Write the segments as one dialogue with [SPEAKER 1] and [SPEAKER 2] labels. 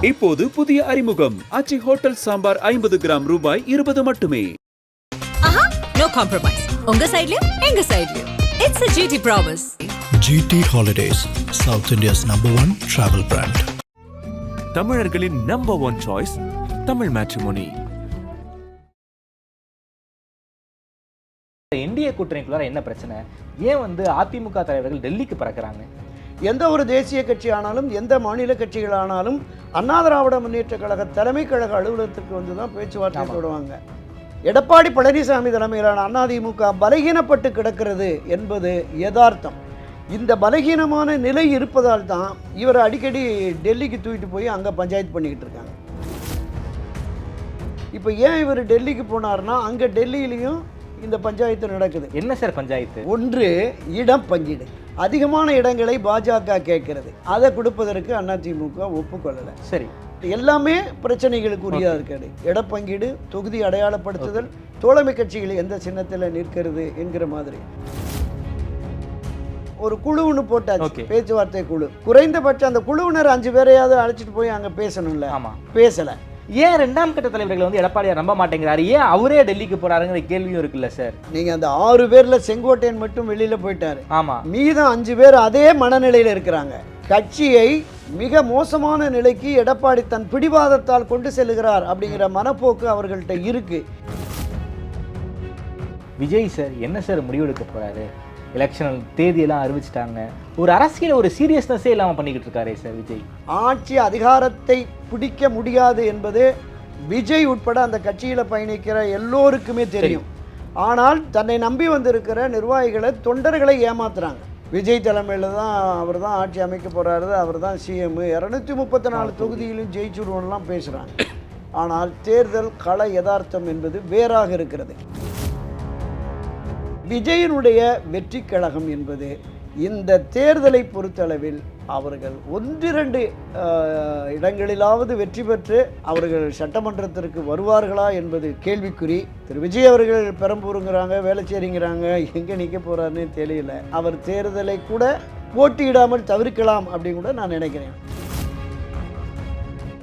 [SPEAKER 1] இப்போது புதிய அறிமுகம் ஆச்சி ஹோட்டல் சாம்பார் 50 கிராம் ரூபாய் 20 மட்டுமே.
[SPEAKER 2] No compromise. உங்க சைடுலயும் எங்க சைடுலயும். It's a GT promise.
[SPEAKER 3] GT Holidays, South India's #1 travel brand.
[SPEAKER 4] தமிழர்களின் number one choice Tamil matrimony.
[SPEAKER 5] இந்திய கூட்டணிக்குள்ளார என்ன பிரச்சனை? ஏன் அதிமுக தலைவர்கள் டெல்லிக்கு பறக்கிறாங்க?
[SPEAKER 6] எந்த ஒரு தேசிய கட்சி ஆனாலும் எந்த மாநில கட்சிகள் ஆனாலும் அண்ணா திராவிட முன்னேற்ற கழக தலைமை கழக அலுவலகத்துக்கு தான் பேச்சுவார்த்தை போடுவாங்க. எடப்பாடி பழனிசாமி தலைமையிலான அதிமுக பலகீனப்பட்டு கிடக்கிறது என்பது யதார்த்தம். இந்த பலகீனமான நிலை இருப்பதால் தான் இவர் அடிக்கடி டெல்லிக்கு தூக்கிட்டு போய் அங்கே பஞ்சாயத்து பண்ணிக்கிட்டு இருக்காங்க. இப்போ ஏன் இவர் டெல்லிக்கு போனார்னா அங்கே டெல்லியிலையும் இந்த பஞ்சாயத்து நடக்குது.
[SPEAKER 5] என்ன சார் பஞ்சாயத்து? ஒன்று,
[SPEAKER 6] இடம் பங்கீடு. அதிகமான இடங்களை பாஜக கேட்கிறது, அதை கொடுப்பதற்கு அதிமுக ஒப்புக்கொள்ளலை.
[SPEAKER 5] சரி,
[SPEAKER 6] எல்லாமே பிரச்சனைகளுக்கு உரியதாக இருக்காது. இடப்பங்கீடு, தொகுதி அடையாளப்படுத்துதல், தோழமை கட்சிகள் எந்த சின்னத்தில் நிற்கிறது என்கிற மாதிரி ஒரு குழுன்னு போட்டாச்சு, பேச்சுவார்த்தை குழு. குறைந்தபட்சம் அந்த குழுவினர் 5 பேரையாவது அழைச்சிட்டு போய் அங்கே பேசணும்ல.
[SPEAKER 5] ஆமாம்,
[SPEAKER 6] பேசலை.
[SPEAKER 5] ஏன் 2ஆம் கட்ட தலைவர்கள் எடப்பாடியார் நம்ப மாட்டேங்கிறாரு? ஏன் அவரே டெல்லிக்கு போறாருங்கிற கேள்வியும் இருக்குல்ல சார்.
[SPEAKER 6] நீங்க அந்த 6 பேர்ல செங்கோட்டையன் மட்டும் வெளியில போயிட்டாரு.
[SPEAKER 5] ஆமா,
[SPEAKER 6] மீதம் 5 பேர் அதே மனநிலையில இருக்கிறாங்க. கட்சியை மிக மோசமான நிலைக்கு எடப்பாடி தன் பிடிவாதத்தால் கொண்டு செல்கிறார் அப்படிங்கிற மனப்போக்கு அவர்கள்ட்ட இருக்கு.
[SPEAKER 5] விஜய் சார் என்ன சார் முடிவெடுக்க போறாரு? எலெக்ஷன் தேதியெல்லாம் அறிவிச்சிட்டாங்க. ஒரு அரசியல் ஒரு சீரியஸ்னஸே இல்லாமல் பண்ணிக்கிட்டு இருக்காரே சார் விஜய்.
[SPEAKER 6] ஆட்சி அதிகாரத்தை பிடிக்க முடியாது என்பது விஜய் உட்பட அந்த கட்சியில் பயணிக்கிற எல்லோருக்குமே தெரியும். ஆனால் தன்னை நம்பி வந்திருக்கிற நிர்வாகிகளை, தொண்டர்களை ஏமாத்துறாங்க. விஜய் தலைமையில் தான் அவர் தான் ஆட்சி அமைக்க போகிறாரு, அவர் தான் சிஎம், 234 தொகுதியிலும் ஜெயிச்சுடுவோம்லாம் பேசுகிறாங்க. ஆனால் தேர்தல் கள யதார்த்தம் என்பது வேறாக இருக்கிறது. விஜயனுடைய வெற்றி கழகம் என்பது இந்த தேர்தலை பொறுத்தளவில் அவர்கள் 1-2 இடங்களிலாவது வெற்றி பெற்று அவர்கள் சட்டமன்றத்திற்கு வருவார்களா என்பது கேள்விக்குறி. திரு விஜய் அவர்கள் பெரம்பூருங்கிறாங்க, வேளச்சேரிங்கிறாங்க, எங்கே நிற்க போகிறாருன்னு தெரியல. அவர் தேர்தலை கூட போட்டியிடாமல் தவிர்க்கலாம் அப்படின்னு கூட நான் நினைக்கிறேன்.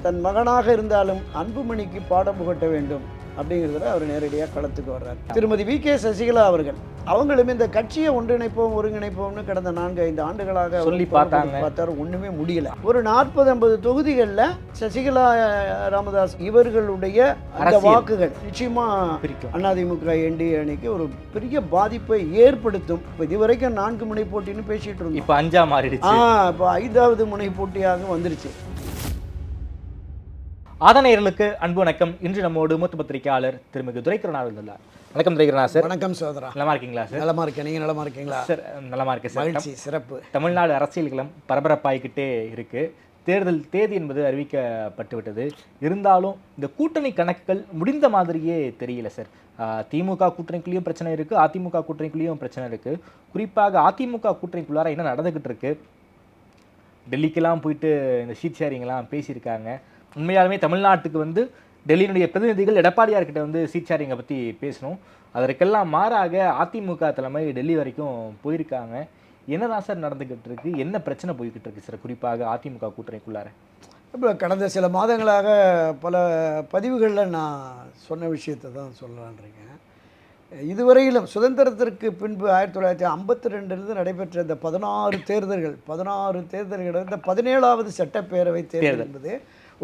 [SPEAKER 6] தன் மகனாக இருந்தாலும் அன்புமணிக்கு பாடம் புகட்ட வேண்டும் அப்படிங்கிறதுல அவர் நேரடியாக களத்துக்கு வர்றார். திருமதி வி.கே. சசிகலா அவர்கள் அவங்களும் இந்த கட்சியை ஒன்றிணைப்போம் ஒருங்கிணைப்போம்னு கடந்த 4-5 ஆண்டுகளாக
[SPEAKER 5] சொல்லி
[SPEAKER 6] பார்த்தாரு, ஒன்றுமே முடியல. ஒரு 40-50 தொகுதிகளில் சசிகலா ராமதாஸ் இவர்களுடைய அந்த வாக்குகள் நிச்சயமா அதிமுக என்டிஏ அணிக்கு ஒரு பெரிய பாதிப்பை ஏற்படுத்தும். இப்போ இதுவரைக்கும் 4 முனை போட்டின்னு பேசிட்டு இருந்தோம்.
[SPEAKER 5] இப்போ 5ஆ மாறிடுச்சு.
[SPEAKER 6] இப்போ 5வது முனை போட்டியாக வந்துருச்சு.
[SPEAKER 5] ஆதனையர்களுக்கு அன்பு வணக்கம். இன்று நம்மோடு மூத்த பத்திரிகையாளர் திருமிகு துரைக்கருணா இருந்தார். வணக்கம் துரைக்கருணா சார்.
[SPEAKER 6] வணக்கம் சோதரா.
[SPEAKER 5] நலமா இருக்கீங்களா சார்?
[SPEAKER 6] நலமா இருக்கேன், நீங்க நலமா இருக்கீங்களா
[SPEAKER 5] சார்? நலமா இருக்கு சார்.
[SPEAKER 6] மகிழ்ச்சி, சிறப்பு.
[SPEAKER 5] தமிழ்நாடு அரசியல்களம் பரபரப்பாகிக்கிட்டே இருக்கு. தேர்தல் தேதி என்பது அறிவிக்கப்பட்டு விட்டது. இருந்தாலும் இந்த கூட்டணி கணக்குகள் முடிந்த மாதிரியே தெரியல சார். திமுக கூட்டணிக்குள்ளேயும் பிரச்சனை இருக்கு, அதிமுக கூட்டணிக்குள்ளேயும் பிரச்சனை இருக்கு. குறிப்பாக அதிமுக கூட்டணிக்குள்ளார என்ன நடந்துகிட்டு இருக்கு? டெல்லிக்கெல்லாம் போயிட்டு இந்த ஷீட் ஷேரிங்லாம் பேசியிருக்காங்க. உண்மையாலுமே தமிழ்நாட்டுக்கு டெல்லியினுடைய பிரதிநிதிகள் எடப்பாடியார்கிட்ட சீட் ஷேரிங்கை பற்றி பேசணும். அதற்கெல்லாம் மாறாக அதிமுக தலைமை டெல்லி வரைக்கும் போயிருக்காங்க. என்னதான் சார் நடந்துக்கிட்டு இருக்கு? என்ன பிரச்சனை போய்கிட்டு இருக்கு சார் குறிப்பாக அதிமுக கூட்டணிக்குள்ளார?
[SPEAKER 6] இப்போ கடந்த சில மாதங்களாக பல பதிவுகளில் நான் சொன்ன விஷயத்தை தான் சொல்லலான்றீங்க. இதுவரையிலும் சுதந்திரத்திற்கு பின்பு 1952 நடைபெற்ற இந்த 16 தேர்தல்கள், 16 தேர்தல்கள் இந்த 17வது சட்டப்பேரவை தேர்தல் என்பது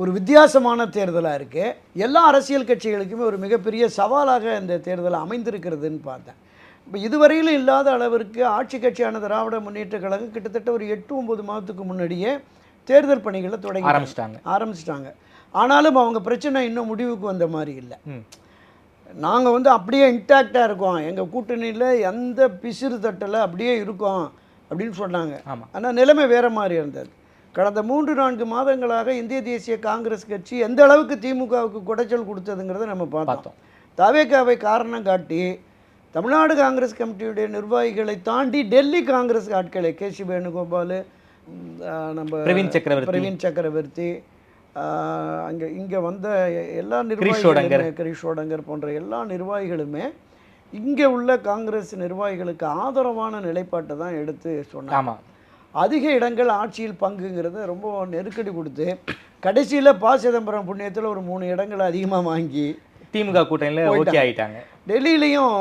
[SPEAKER 6] ஒரு வித்தியாசமான தேர்தலாக இருக்குது. எல்லா அரசியல் கட்சிகளுக்குமே ஒரு மிகப்பெரிய சவாலாக இந்த தேர்தல் அமைந்திருக்கிறதுன்னு பார்த்தேன். இப்போ இதுவரையிலும் இல்லாத அளவிற்கு ஆட்சி கட்சியான திராவிட முன்னேற்ற கழகம் கிட்டத்தட்ட ஒரு 8-9 மாதத்துக்கு முன்னாடியே தேர்தல் பணிகளை தொடங்கி ஆரம்பிச்சிட்டாங்க. ஆனாலும் அவங்க பிரச்சனை இன்னும் முடிவுக்கு வந்த மாதிரி இல்லை. நாங்கள் அப்படியே இன்டாக்டாக இருக்கோம், எங்கள் கூட்டணியில் எந்த பிசிறு தட்டலை, அப்படியே இருக்கோம் அப்படின்னு சொன்னாங்க. ஆனால் நிலைமை வேறு மாதிரி இருந்தது. கடந்த 3-4 மாதங்களாக இந்திய தேசிய காங்கிரஸ் கட்சி எந்த அளவுக்கு திமுகவுக்கு குடைச்சல் கொடுத்ததுங்கிறத நம்ம பார்த்தோம். தவேகாவை காரணம் காட்டி தமிழ்நாடு காங்கிரஸ் கமிட்டியுடைய நிர்வாகிகளை தாண்டி டெல்லி காங்கிரஸ் ஆட்களை கே.சி. வேணுகோபால், நம்ம பிரவீன் சக்கரவர்த்தி, இங்கே வந்த எல்லா நிர்வாகிகளுமே, கிரீஷோடங்கர் போன்ற எல்லா நிர்வாகிகளுமே இங்கே உள்ள காங்கிரஸ் நிர்வாகிகளுக்கு ஆதரவான நிலைப்பாட்டை தான் எடுத்து சொன்னாங்க. அதிக இடங்கள் ஆட்சியில் பங்குங்கிறத ரொம்ப நெருக்கடி கொடுத்து கடைசியில் ப. சிதம்பரம் புண்ணியத்தில் ஒரு 3 இடங்களை அதிகமாக வாங்கி
[SPEAKER 5] திமுக கூட்டணியில் ஓகே ஆயிட்டாங்க.
[SPEAKER 6] டெல்லியிலையும்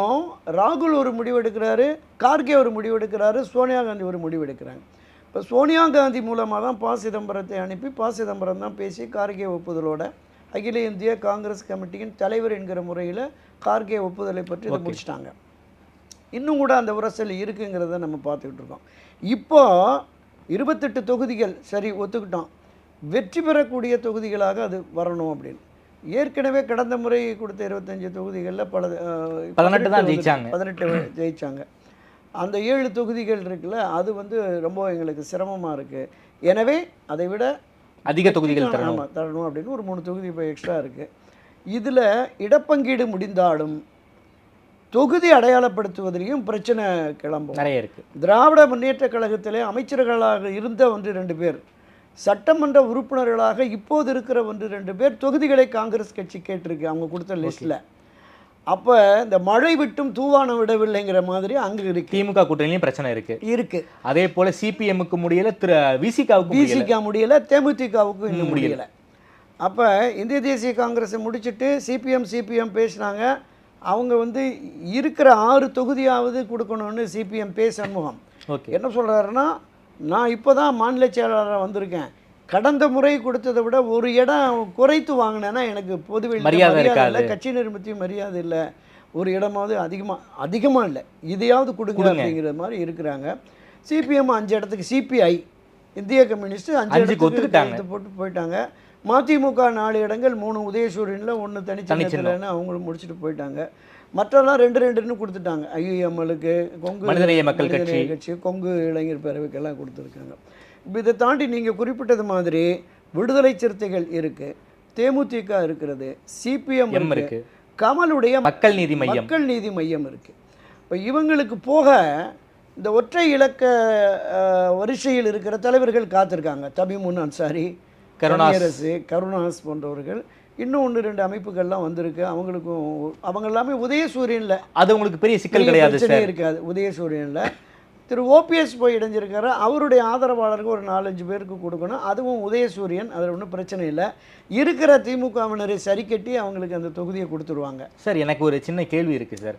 [SPEAKER 6] ராகுல் ஒரு முடிவு எடுக்கிறாரு, கார்கே ஒரு முடிவு எடுக்கிறாரு, சோனியா காந்தி ஒரு முடிவு எடுக்கிறாங்க. இப்போ சோனியா காந்தி மூலமாக தான் ப. சிதம்பரத்தை அனுப்பி ப. சிதம்பரம் தான் பேசி கார்கே ஒப்புதலோட அகில இந்திய காங்கிரஸ் கமிட்டியின் தலைவர் என்கிற முறையில் கார்கே ஒப்புதலை பற்றி இதை முடிச்சிட்டாங்க. இன்னும் கூட அந்த உரசல் இருக்குங்கிறத நம்ம பார்த்துக்கிட்டு இருக்கோம். இப்போ 28 தொகுதிகள் சரி ஒத்துக்கிட்டோம், வெற்றி பெறக்கூடிய தொகுதிகளாக அது வரணும் அப்படின்னு. ஏற்கனவே கடந்த முறை கொடுத்த 25 தொகுதிகளில்
[SPEAKER 5] 18 தான் ஜெயிச்சாங்க.
[SPEAKER 6] 18 ஜெயிச்சாங்க. அந்த 7 தொகுதிகள் இருக்குல்ல, அது வந்து ரொம்ப எங்களுக்கு சிரமமாக இருக்குது. எனவே அதை விட
[SPEAKER 5] அதிக தொகுதிகள்
[SPEAKER 6] தரணும் அப்படின்னு ஒரு 3 தொகுதி இப்போ எக்ஸ்ட்ரா இருக்குது. இதில் இடப்பங்கீடு முடிந்தாலும் தொகுதி அடையாளப்படுத்துவதிலையும் பிரச்சனை கிளம்பும்.
[SPEAKER 5] நிறைய இருக்குது.
[SPEAKER 6] திராவிட முன்னேற்ற கழகத்திலே அமைச்சர்களாக இருந்த 1-2 பேர், சட்டமன்ற உறுப்பினர்களாக இப்போது இருக்கிற 1-2 பேர் தொகுதிகளை காங்கிரஸ் கட்சி கேட்டிருக்கு அவங்க கொடுத்த லிஸ்ட்டில். அப்போ இந்த மழை விட்டும் தூவானம் விடவில்லைங்கிற மாதிரி அங்கே இருக்கு.
[SPEAKER 5] திமுக கூட்டணிலையும் பிரச்சனை இருக்கு. அதே போல சிபிஎம்முக்கு முடியல, விசிகா
[SPEAKER 6] முடியல, தேமுதிகவுக்கும் இன்னும் முடியல. அப்போ இந்திய தேசிய காங்கிரஸை முடிச்சுட்டு சிபிஎம் பேசினாங்க. அவங்க வந்து இருக்கிற 6 தொகுதியாவது கொடுக்கணும்னு சிபிஎம் சண்முகம் என்ன சொல்கிறாருன்னா, நான் இப்போ தான் மாநில செயலாளராக வந்திருக்கேன், கடந்த முறை கொடுத்ததை விட ஒரு இடம் குறைத்து வாங்கினேன்னா எனக்கு பொதுவெளியில் மரியாதை இல்லை, கட்சி நிர்மத்தியும் மரியாதை இல்லை, ஒரு இடமாவது அதிகமாக இல்லை, இதையாவது கொடுங்க அப்படிங்கிற மாதிரி இருக்கிறாங்க. சிபிஎம் 5 இடத்துக்கு, சிபிஐ இந்திய கம்யூனிஸ்ட் 5 இடத்துக்கு போட்டு போயிட்டாங்க. மதிமுக 4 இடங்கள், 3 உதயசூரியனில், 1 தனிச்சின்னத்தில்னு அவங்களும் முடிச்சுட்டு போயிட்டாங்க. மற்றெல்லாம் 2-2ன்னு கொடுத்துட்டாங்க. ஐயுஎம்எலுக்கு, கொங்கு மக்கள் கட்சி, கொங்கு இளைஞர் பேரவைக்கெல்லாம் கொடுத்துருக்காங்க. இப்போ இதை தாண்டி நீங்கள் குறிப்பிட்டது மாதிரி விடுதலை சிறுத்தைகள் இருக்குது, தேமுதிக இருக்கிறது, சிபிஎம் இருக்குது, கமலுடைய மக்கள் நீதி மையம் இருக்குது. இப்போ இவங்களுக்கு போக இந்த ஒற்றை இலக்க வரிசையில் இருக்கிற தலைவர்கள் காத்திருக்காங்க. தபிமுன் அன்சாரி, கருணாஸ் போன்றவர்கள், இன்னும் 1-2 அமைப்புகள்லாம் வந்திருக்கு. அவங்க எல்லாமே உதயசூரியனில், அது உங்களுக்கு பெரிய சிக்கல் கிடையாது, இருக்காது. உதயசூரியனில் திரு ஓபிஎஸ் போய் இணைஞ்சிருக்காரு, அவருடைய ஆதரவாளருக்கு ஒரு 4-5 பேருக்கு கொடுக்கணும், அதுவும் உதயசூரியன், அதில் ஒன்றும் பிரச்சனை இல்லை. இருக்கிற திமுகவினரை சரி கட்டி அவங்களுக்கு அந்த தொகுதியை கொடுத்துருவாங்க.
[SPEAKER 5] சார், எனக்கு ஒரு சின்ன கேள்வி இருக்குது சார்.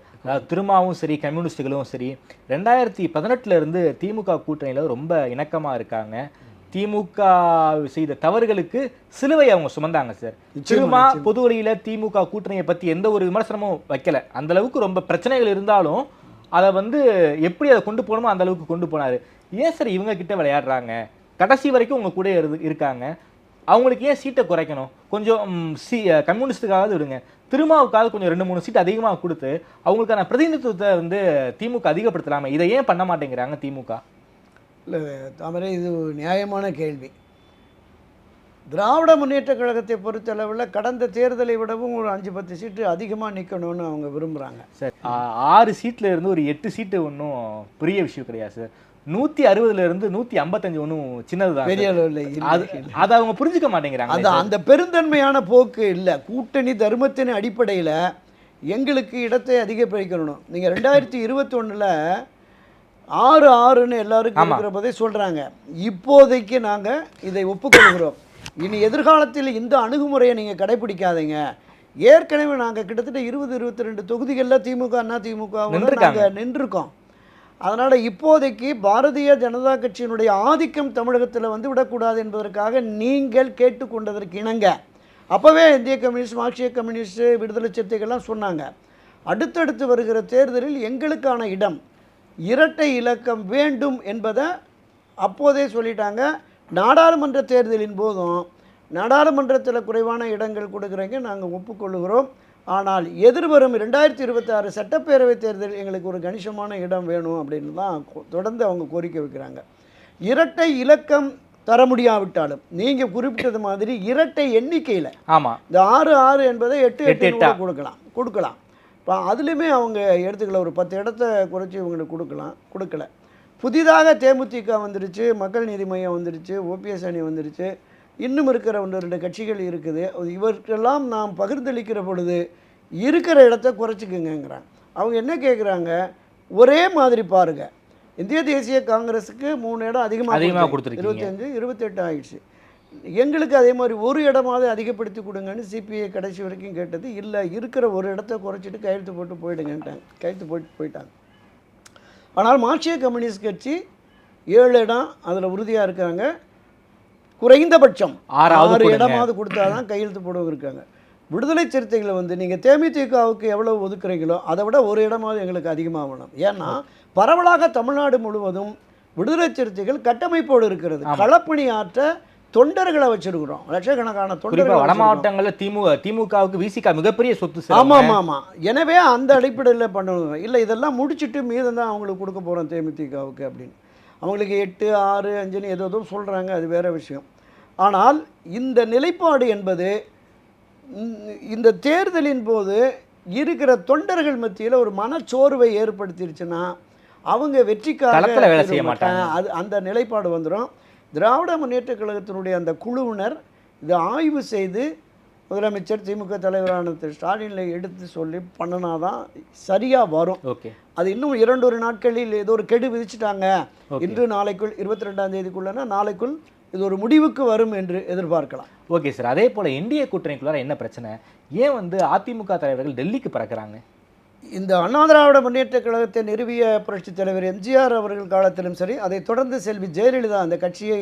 [SPEAKER 5] திருமாவும் சரி, கம்யூனிஸ்டுகளும் சரி, 2018 திமுக கூட்டணியில் ரொம்ப இணக்கமாக இருக்காங்க. திமுக செய்த தவறுகளுக்கு சிலுவை அவங்க சுமந்தாங்க சார். திருமா பொது வழியில் திமுக கூட்டணியை பற்றி எந்த ஒரு விமர்சனமும் வைக்கல. அந்த அளவுக்கு ரொம்ப பிரச்சனைகள் இருந்தாலும் அதை வந்து எப்படி அதை கொண்டு போகணுமோ அந்த அளவுக்கு கொண்டு போனார். ஏன் சார் இவங்க கிட்ட விளையாடுறாங்க? கடைசி வரைக்கும் உங்க கூட இருக்காங்க, அவங்களுக்கு ஏன் சீட்டை குறைக்கணும்? கொஞ்சம் கம்யூனிஸ்டுக்காவது விடுங்க, திருமாவுக்காவது கொஞ்சம் 2-3 சீட் அதிகமாக கொடுத்து அவங்களுக்கான பிரதிநிதித்துவத்தை வந்து திமுக அதிகப்படுத்தலாமே. இதை ஏன் பண்ண மாட்டேங்கிறாங்க திமுக?
[SPEAKER 6] இல்லை தாமரை, இது நியாயமான கேள்வி. திராவிட முன்னேற்ற கழகத்தை பொறுத்தளவில் கடந்த தேர்தலை விடவும் ஒரு 5-10 சீட்டு அதிகமாக நிற்கணும்னு அவங்க விரும்புகிறாங்க
[SPEAKER 5] சார். 6 சீட்டில் இருந்து ஒரு 8 சீட்டு ஒன்றும் பெரிய விஷயம் கிடையாது சார். 160 155 ஒன்றும் சின்னதுதான்,
[SPEAKER 6] பெரிய அளவில்.
[SPEAKER 5] அதை அவங்க புரிஞ்சுக்க மாட்டேங்கிறாங்க.
[SPEAKER 6] அது அந்த பெருந்தன்மையான போக்கு இல்லை. கூட்டணி தர்மத்தின் அடிப்படையில் எங்களுக்கு இடத்தை அதிகப்படுத்தணும். நீங்கள் 2021 6-6ன்னு எல்லாருக்கும் இருக்கிற போதே சொல்கிறாங்க. இப்போதைக்கு நாங்கள் இதை ஒப்புக்கொள்கிறோம். இனி எதிர்காலத்தில் இந்த அணுகுமுறையை நீங்கள் கடைபிடிக்காதீங்க. ஏற்கனவே நாங்கள் கிட்டத்தட்ட 20-22 தொகுதிகளில் திமுக நாங்கள் நின்றுருக்கோம். அதனால் இப்போதைக்கு பாரதிய ஜனதா கட்சியினுடைய ஆதிக்கம் தமிழகத்தில் வந்து விடக்கூடாது என்பதற்காக நீங்கள் கேட்டுக்கொண்டதற்கு இணங்க அப்போவே இந்திய கம்யூனிஸ்ட், மார்க்சிய கம்யூனிஸ்ட், விடுதலை சிறுத்தைகள்லாம் சொன்னாங்க, அடுத்தடுத்து வருகிற தேர்தலில் எங்களுக்கான இடம் இரட்டை இலக்கம் வேண்டும் என்பதை அப்போதே சொல்லிட்டாங்க. நாடாளுமன்ற தேர்தலின் போதும் நாடாளுமன்றத்தில் குறைவான இடங்கள் கொடுக்குறீங்க, நாங்கள் ஒப்புக்கொள்ளுகிறோம், ஆனால் எதிர்வரும் 2026 சட்டப்பேரவை தேர்தல் எங்களுக்கு ஒரு கணிசமான இடம் வேணும் அப்படின்னு தான் தொடர்ந்து அவங்க கோரிக்கை வைக்கிறாங்க. இரட்டை இலக்கம் தர முடியாவிட்டாலும் நீங்கள் குறிப்பிட்டது மாதிரி இரட்டை எண்ணிக்கையில்,
[SPEAKER 5] ஆமாம்,
[SPEAKER 6] இந்த 6-6 என்பதை 8-8 கொடுக்கலாம். இப்போ அதுலேயுமே அவங்க எடுத்துக்கல, ஒரு 10 இடத்த குறைச்சி இவங்களுக்கு கொடுக்கல. புதிதாக தேமுதிக வந்துருச்சு, மக்கள் நீதி மையம் வந்துருச்சு, ஓபிஎஸ் அணி வந்துருச்சு, இன்னும் இருக்கிற 1-2 கட்சிகள் இருக்குது. இவருக்கெல்லாம் நாம் பகிர்ந்தளிக்கிற பொழுது இருக்கிற இடத்த குறைச்சிக்குங்கிறாங்க. அவங்க என்ன கேட்குறாங்க, ஒரே மாதிரி பாருங்கள், இந்திய தேசிய காங்கிரஸுக்கு 3 இடம்
[SPEAKER 5] அதிகமாக கொடுத்துருக்கீங்க.
[SPEAKER 6] 25 28 ஆயிடுச்சு. எங்களுக்கு அதே மாதிரி ஒரு இடமாவது அதிகப்படுத்தி கொடுங்கன்னு சிபிஐ கடைசி வரைக்கும் கேட்டது. இல்லை, இருக்கிற ஒரு இடத்த குறைச்சிட்டு கையெழுத்து போட்டு போயிடுங்கன்ட்டாங்க. கையெழுத்து போட்டு போயிட்டாங்க. ஆனால் மார்க்சிய கம்யூனிஸ்ட் கட்சி 7 இடம் அதில் உறுதியாக இருக்காங்க. குறைந்தபட்சம் 6 இடமாவது கொடுத்தாதான் கையெழுத்து போடவும் இருக்காங்க. விடுதலை சிறுத்தைகளை வந்து நீங்கள் தேமுதிகவுக்கு எவ்வளோ ஒதுக்குறீங்களோ அதை விட ஒரு இடமாவது எங்களுக்கு அதிகமாக வேணும். ஏன்னா பரவலாக தமிழ்நாடு முழுவதும் விடுதலை சிறுத்தைகள் கட்டமைப்போடு இருக்கிறது. களப்பணி ஆற்ற தொண்டர்களை வச்சிருக்கிறோம், லட்சக்கணக்கான தொண்டர்கள்.
[SPEAKER 5] வட மாவட்டங்களில் திமுகவுக்கு விசிக மிகப்பெரிய சொத்து.
[SPEAKER 6] ஆமாம். எனவே அந்த அடிப்படையில் பண்ணணும். இல்லை, இதெல்லாம் முடிச்சுட்டு மீதம் தான் அவங்களுக்கு கொடுக்க போகிறோம் தேமுதிகவுக்கு அப்படின்னு. அவங்களுக்கு 8, 6, 5ன்னு ஏதோ சொல்கிறாங்க, அது வேறு விஷயம். ஆனால் இந்த நிலைப்பாடு என்பது இந்த தேர்தலின் போது இருக்கிற தொண்டர்கள் மத்தியில் ஒரு மனச்சோர்வை ஏற்படுத்திருச்சுன்னா அவங்க வெற்றிக்காக
[SPEAKER 5] வேலை செய்ய மாட்டாங்க.
[SPEAKER 6] அது அந்த நிலைப்பாடு வந்துடும். திராவிட முன்னேற்றக் கழகத்தினுடைய அந்த குழுவினர் இதை ஆய்வு செய்து முதலமைச்சர் திமுக தலைவரான திரு ஸ்டாலினை எடுத்து சொல்லி பண்ணினாதான் சரியாக வரும்.
[SPEAKER 5] ஓகே,
[SPEAKER 6] அது இன்னும் 2 நாட்களில் ஏதோ ஒரு கெடு விதிச்சுட்டாங்க. இன்று நாளைக்குள் 22ஆம் தேதிக்குள்ளனா நாளைக்குள் இது ஒரு முடிவுக்கு வரும் என்று எதிர்பார்க்கலாம்.
[SPEAKER 5] Okay sir. அதே போல் இந்திய கூட்டணிக்குள்ளார என்ன பிரச்சனை? ஏன் வந்து அதிமுக தலைவர்கள் டெல்லிக்கு பறக்கிறாங்க?
[SPEAKER 6] இந்த அண்ணா திராவிட முன்னேற்ற கழகத்தை நிறுவிய புரட்சித் தலைவர் எம்ஜிஆர் அவர்கள் காலத்திலும் சரி, அதை தொடர்ந்து செல்வி ஜெயலலிதா அந்த கட்சியை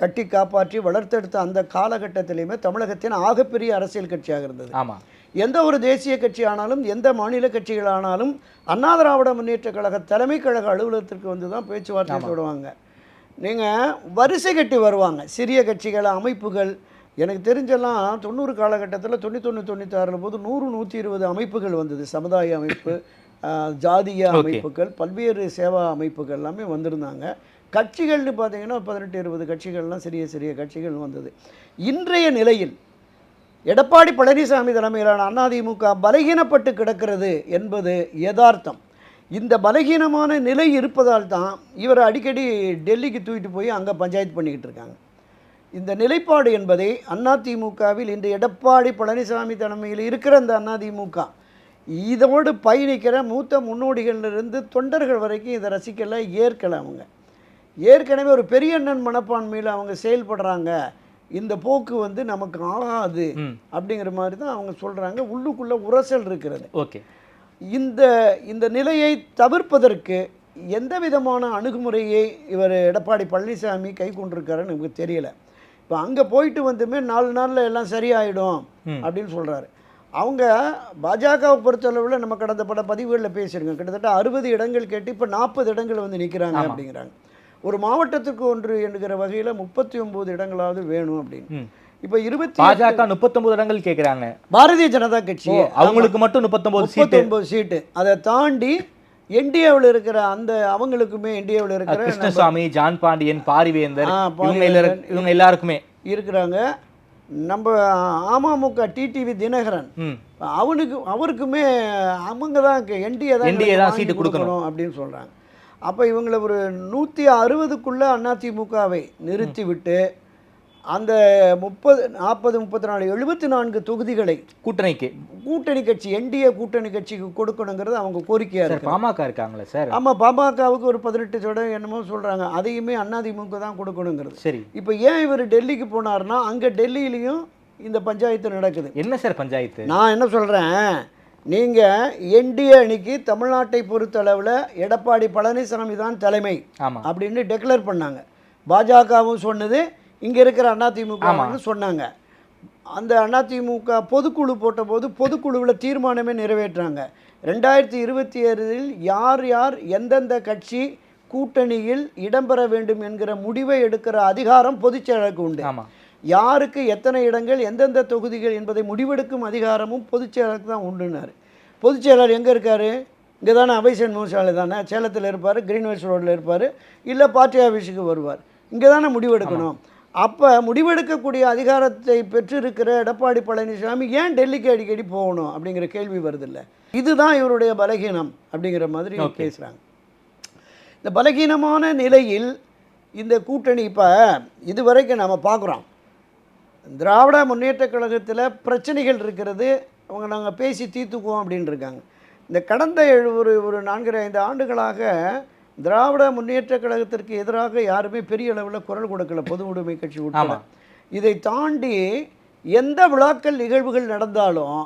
[SPEAKER 6] கட்டி காப்பாற்றி வளர்த்தெடுத்த அந்த காலகட்டத்திலையுமே தமிழகத்தின் ஆகப்பெரிய அரசியல் கட்சியாக இருந்தது.
[SPEAKER 5] ஆமாம்.
[SPEAKER 6] எந்த ஒரு தேசிய கட்சி ஆனாலும் எந்த மாநில கட்சிகளானாலும் அண்ணா திராவிட முன்னேற்ற கழக தலைமை கழக அலுவலகத்திற்கு வந்து தான் பேச்சுவார்த்தை தொடங்குவாங்க. நீங்கள் வரிசை கட்டி வருவாங்க. சிறிய கட்சிகள், அமைப்புகள். எனக்கு தெரிஞ்செல்லாம் 90 காலகட்டத்தில் 91, 96 போது 100, 120 அமைப்புகள் வந்தது. சமுதாய அமைப்பு, ஜாதிய அமைப்புகள், பல்வேறு சேவா அமைப்புகள் எல்லாமே வந்திருந்தாங்க. கட்சிகள்னு பார்த்தீங்கன்னா 18, 20 கட்சிகள்லாம் சிறிய சிறிய கட்சிகள் வந்தது. இன்றைய நிலையில் எடப்பாடி பழனிசாமி தலைமையிலான அதிமுக பலகீனப்பட்டு கிடக்கிறது என்பது யதார்த்தம். இந்த பலகீனமான நிலை இருப்பதால் தான் இவர் அடிக்கடி டெல்லிக்கு தூக்கிட்டு போய் அங்கே பஞ்சாயத்து பண்ணிக்கிட்டு இருக்காங்க. இந்த நிலைப்பாடு என்பதை அதிமுகவில் இன்று எடப்பாடி பழனிசாமி தலைமையில் இருக்கிற அந்த அதிமுக இதோடு பயணிக்கிற மூத்த முன்னோடிகளிலிருந்து தொண்டர்கள் வரைக்கும் இதை ரசிக்கலை, ஏற்கலை. அவங்க ஏற்கனவே ஒரு பெரிய அண்ணன் மனப்பான்மையில் அவங்க செயல்படுறாங்க. இந்த போக்கு வந்து நமக்கு ஆகாது அப்படிங்கிற மாதிரி தான் அவங்க சொல்கிறாங்க. உள்ளுக்குள்ளே உரசல் இருக்கிறது.
[SPEAKER 5] ஓகே,
[SPEAKER 6] இந்த நிலையை தவிர்ப்பதற்கு எந்த விதமான அணுகுமுறையை இவர் எடப்பாடி பழனிசாமி கை கொண்டிருக்காருன்னு நமக்கு தெரியலை. இப்போ அங்கே போயிட்டு வந்துமே 4 நாளில் எல்லாம் சரியாயிடும் அப்படின்னு சொல்கிறாரு. அவங்க பாஜகவை பொறுத்தளவில் நம்ம கடந்த பல பதிவுகளில் பேசியிருக்கோம். கிட்டத்தட்ட 60 இடங்கள் கேட்டு இப்போ 40 இடங்கள் வந்து நிற்கிறாங்க அப்படிங்கிறாங்க. ஒரு மாவட்டத்துக்கு ஒன்று என்கிற வகையில் 39 இடங்களாவது வேணும் அப்படின்னு. இப்போ
[SPEAKER 5] பாஜக 39 இடங்கள் கேட்குறாங்க.
[SPEAKER 6] பாரதிய ஜனதா கட்சி
[SPEAKER 5] அவங்களுக்கு மட்டும் 39
[SPEAKER 6] சீட்டு. அதை தாண்டி என்டிஏவில் இருக்கிற அந்த அவங்களுக்குமே என்டிஏவில் இருக்கிற
[SPEAKER 5] கிருஷ்ணசாமி, ஜான் பாண்டியன், பாரிவேந்தர், இவங்க எல்லாருக்குமே இருக்கிறாங்க.
[SPEAKER 6] நம்ம அமமுக டிடிவி தினகரன் அவருக்குமே அவங்க தான் என்டிஏ தான் சீட்டு கொடுக்கணும் அப்படின்னு சொல்கிறாங்க. அப்போ இவங்களை ஒரு 160க்குள்ளே அதிமுகவை நிறுத்திவிட்டு அந்த 30, 40, 34, 74 தொகுதிகளை கூட்டணி கட்சி என்டிஏ கூட்டணி கட்சிக்கு கொடுக்கணுங்கிறது அவங்க கோரிக்கையாக இருக்கு.
[SPEAKER 5] பாமக இருக்காங்களே சார்.
[SPEAKER 6] ஆமாம், பாமகவுக்கு ஒரு 18 இடம் என்னமோ சொல்கிறாங்க. அதையுமே அதிமுக தான் கொடுக்கணுங்கிறது.
[SPEAKER 5] சரி,
[SPEAKER 6] இப்போ ஏன் இவர் டெல்லிக்கு போனார்னா அங்கே டெல்லியிலையும் இந்த பஞ்சாயத்து நடக்குது.
[SPEAKER 5] என்ன சார் பஞ்சாயத்து?
[SPEAKER 6] நான் என்ன சொல்கிறேன், நீங்கள் என்டிஏ அணிக்கு தமிழ்நாட்டை பொறுத்தளவில் எடப்பாடி பழனிசாமி தான் தலைமை அப்படின்னு டெக்ளேர் பண்ணாங்க. பாஜகவும் சொன்னது, இங்கே இருக்கிற அதிமுக சொன்னாங்க. அந்த அதிமுக பொதுக்குழு போட்டபோது பொதுக்குழுவில் தீர்மானமே நிறைவேற்றாங்க. 2027இல் யார் யார் எந்தெந்த கட்சி கூட்டணியில் இடம்பெற வேண்டும் என்கிற முடிவை எடுக்கிற அதிகாரம் பொதுச்செயலருக்கு உண்டு. யாருக்கு எத்தனை இடங்கள் எந்தெந்த தொகுதிகள் என்பதை முடிவெடுக்கும் அதிகாரமும் பொதுச்செயலருக்கு தான் உண்டுனார். பொதுச்செயலர் எங்கே இருக்கார்? இங்கே தானே அபய்சன் மூசாலை தானே, சேலத்தில் இருப்பார், கிரீன்வேஸ் ரோடில் இருப்பார், இல்லை பார்ட்டி ஆஃபீஸுக்கு வருவார். இங்கே தானே முடிவெடுக்கணும். அப்போ முடிவெடுக்கக்கூடிய அதிகாரத்தை பெற்றிருக்கிற எடப்பாடி பழனிசாமி ஏன் டெல்லிக்கு அடிக்கடி போகணும் அப்படிங்கிற கேள்வி வருதில்லை. இதுதான் இவருடைய பலகீனம் அப்படிங்கிற மாதிரி பேசுகிறாங்க. இந்த பலகீனமான நிலையில் இந்த கூட்டணி இப்போ இதுவரைக்கும் நம்ம பார்க்குறோம். திராவிட முன்னேற்ற கழகத்தில் பிரச்சனைகள் இருக்கிறது, அவங்க நாங்கள் பேசி தீர்த்துக்குவோம் அப்படின்னு இருக்காங்க. இந்த கடந்த ஒரு 4-5 ஆண்டுகளாக திராவிட முன்னேற்ற கழகத்திற்கு எதிராக யாருமே பெரிய அளவில் குரல் கொடுக்கல, பொது உடைமை கட்சி உட்பட.
[SPEAKER 5] ஆமா.
[SPEAKER 6] இதை தாண்டி எந்த விழாக்கள் நிகழ்வுகள் நடந்தாலும்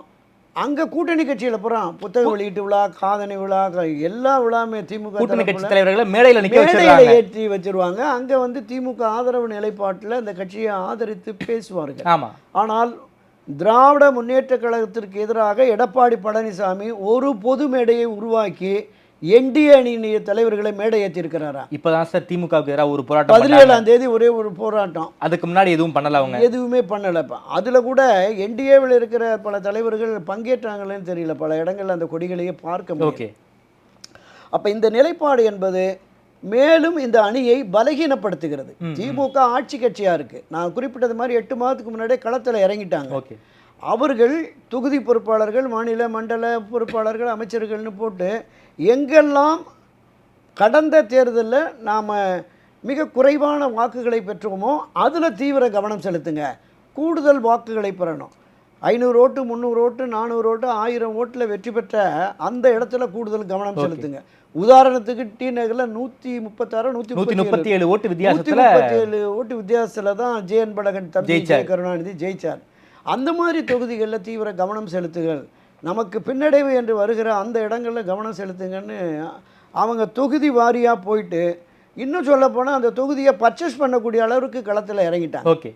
[SPEAKER 6] அங்கே கூட்டணி கட்சியில் போகிறான், புத்தக வெளியீட்டு விழா, காதணி விழா, எல்லா விழாமே திமுக
[SPEAKER 5] கூட்டணி கட்சி
[SPEAKER 6] தரப்புல
[SPEAKER 5] தலைவர்களை மேடையில் நிக்க
[SPEAKER 6] மேடையில்
[SPEAKER 5] வச்சிருக்காங்க.
[SPEAKER 6] ஏற்றி வச்சிருவாங்க. அங்கே வந்து திமுக ஆதரவு நிலைப்பாட்டில் அந்த கட்சியை ஆதரித்து பேசுவார்கள்.
[SPEAKER 5] ஆமா.
[SPEAKER 6] ஆனால் திராவிட முன்னேற்ற கழகத்திற்கு எதிராக எடப்பாடி பழனிசாமி ஒரு பொது மேடையை உருவாக்கி என்டிஏ அணியினுடைய தலைவர்களை மேடை ஏற்றிருக்கிறாரா?
[SPEAKER 5] இப்பதான் சார் திமுகவுக்கு எதிராக ஒரு போராட்டம் பண்ணாங்க.
[SPEAKER 6] 17ஆம் தேதி ஒரே ஒரு போராட்டம்,
[SPEAKER 5] அதுக்கு முன்னாடி எதுவும் பண்ணல அவங்க.
[SPEAKER 6] எதுவுமே பண்ணலை. அதில் கூட என்டிஏவில் இருக்கிற பல தலைவர்கள் பங்கேற்றாங்களேன்னு தெரியல, பல இடங்கள்ல அந்த கொடிகளையே பார்க்க முடியும்.
[SPEAKER 5] ஓகே.
[SPEAKER 6] அப்போ இந்த நிலைப்பாடு என்பது மேலும் இந்த அணியை பலகீனப்படுத்துகிறது. திமுக ஆட்சி கட்சியாக இருக்குது. நான் குறிப்பிட்டது மாதிரி 8 மாதத்துக்கு முன்னாடியே களத்தில் இறங்கிட்டாங்க.
[SPEAKER 5] ஓகே.
[SPEAKER 6] அவர்கள் தொகுதி பொறுப்பாளர்கள், மாநில மண்டல பொறுப்பாளர்கள், அமைச்சர்கள்னு போட்டு எங்கெல்லாம் கடந்த தேர்தலில் நாம் மிக குறைவான வாக்குகளை பெற்றோமோ அதில் தீவிர கவனம் செலுத்துங்க, கூடுதல் வாக்குகளை பெறணும். 500 ஓட்டு, 300 ஓட்டு, 400 ஓட்டு, 1000 ஓட்டில் வெற்றி பெற்ற அந்த இடத்துல கூடுதல் கவனம் செலுத்துங்க. உதாரணத்துக்கு டி நகரில் 136,
[SPEAKER 5] 137 ஓட்டு வித்தியாசத்தில்
[SPEAKER 6] 137 ஓட்டு வித்தியாசத்தில் தான் ஜே அன்பழகன் தம்பி ஜெய கருணாநிதி ஜெயிச்சார். அந்த மாதிரி தொகுதிகளில் தீவிர கவனம் செலுத்துகள், நமக்கு பின்னடைவு என்று வருகிற அந்த இடங்களில் கவனம் செலுத்துங்கன்னு அவங்க தொகுதி வாரியாக போயிட்டு, இன்னும் சொல்லப்போனால் அந்த தொகுதியை பர்ச்சேஸ் பண்ணக்கூடிய அளவுக்கு களத்தில் இறங்கிட்டாங்க.
[SPEAKER 5] ஓகே.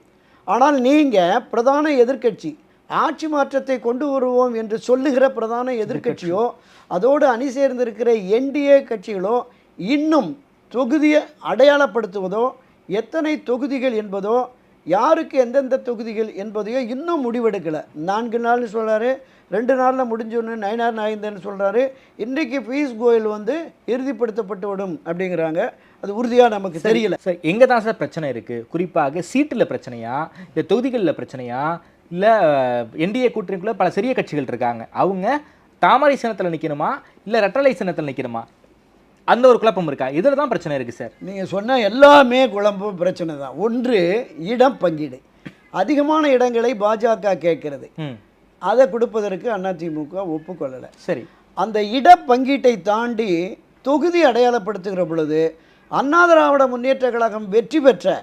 [SPEAKER 6] ஆனால் நீங்கள் பிரதான எதிர்க்கட்சி, ஆட்சி மாற்றத்தை கொண்டு வருவோம் என்று சொல்லுகிற பிரதான எதிர்க்கட்சியோ அதோடு அணி சேர்ந்திருக்கிற என்டிஏ கட்சிகளோ இன்னும் தொகுதியை அடையாளப்படுத்துவதோ, எத்தனை தொகுதிகள் என்பதோ, யாருக்கு எந்தெந்த தொகுதிகள் என்பதையோ இன்னும் முடிவெடுக்கலை. 4 நாள்னு சொல்கிறாரு, 2 நாளில் முடிஞ்சோன்னு நயனார் நாயந்தன்னு சொல்கிறாரு. இன்றைக்கு பியூஷ் கோயல் வந்து இறுதிப்படுத்தப்பட்டு விடும் அப்படிங்கிறாங்க. அது உறுதியாக நமக்கு தெரியல.
[SPEAKER 5] சார் எங்கே தான் சார் பிரச்சனை இருக்குது? குறிப்பாக சீட்டில் பிரச்சனையா, இல்லை தொகுதிகளில் பிரச்சனையா, இல்லை என்டிஏ கூட்டணிக்குள்ளே பல சிறிய கட்சிகள் இருக்காங்க, அவங்க தாமரை சின்னத்தில் நிற்கணுமா இல்லை ரெட்டலை சின்னத்தில் நிற்கணுமா, அந்த ஒரு குழப்பம் இருக்கா? இதில் தான் பிரச்சனை இருக்குது சார்.
[SPEAKER 6] நீங்கள் சொன்ன எல்லாமே குழம்பும் பிரச்சனை தான். ஒன்று, இடம் பங்கீடு. அதிகமான இடங்களை பாஜக கேட்கிறது, அதை கொடுப்பதற்கு அதிமுக ஒப்புக்கொள்ளலை.
[SPEAKER 5] சரி.
[SPEAKER 6] அந்த இட பங்கீட்டை தாண்டி தொகுதி அடையாளப்படுத்துகிற பொழுது அண்ணா திராவிட முன்னேற்ற கழகம் வெற்றி பெற்ற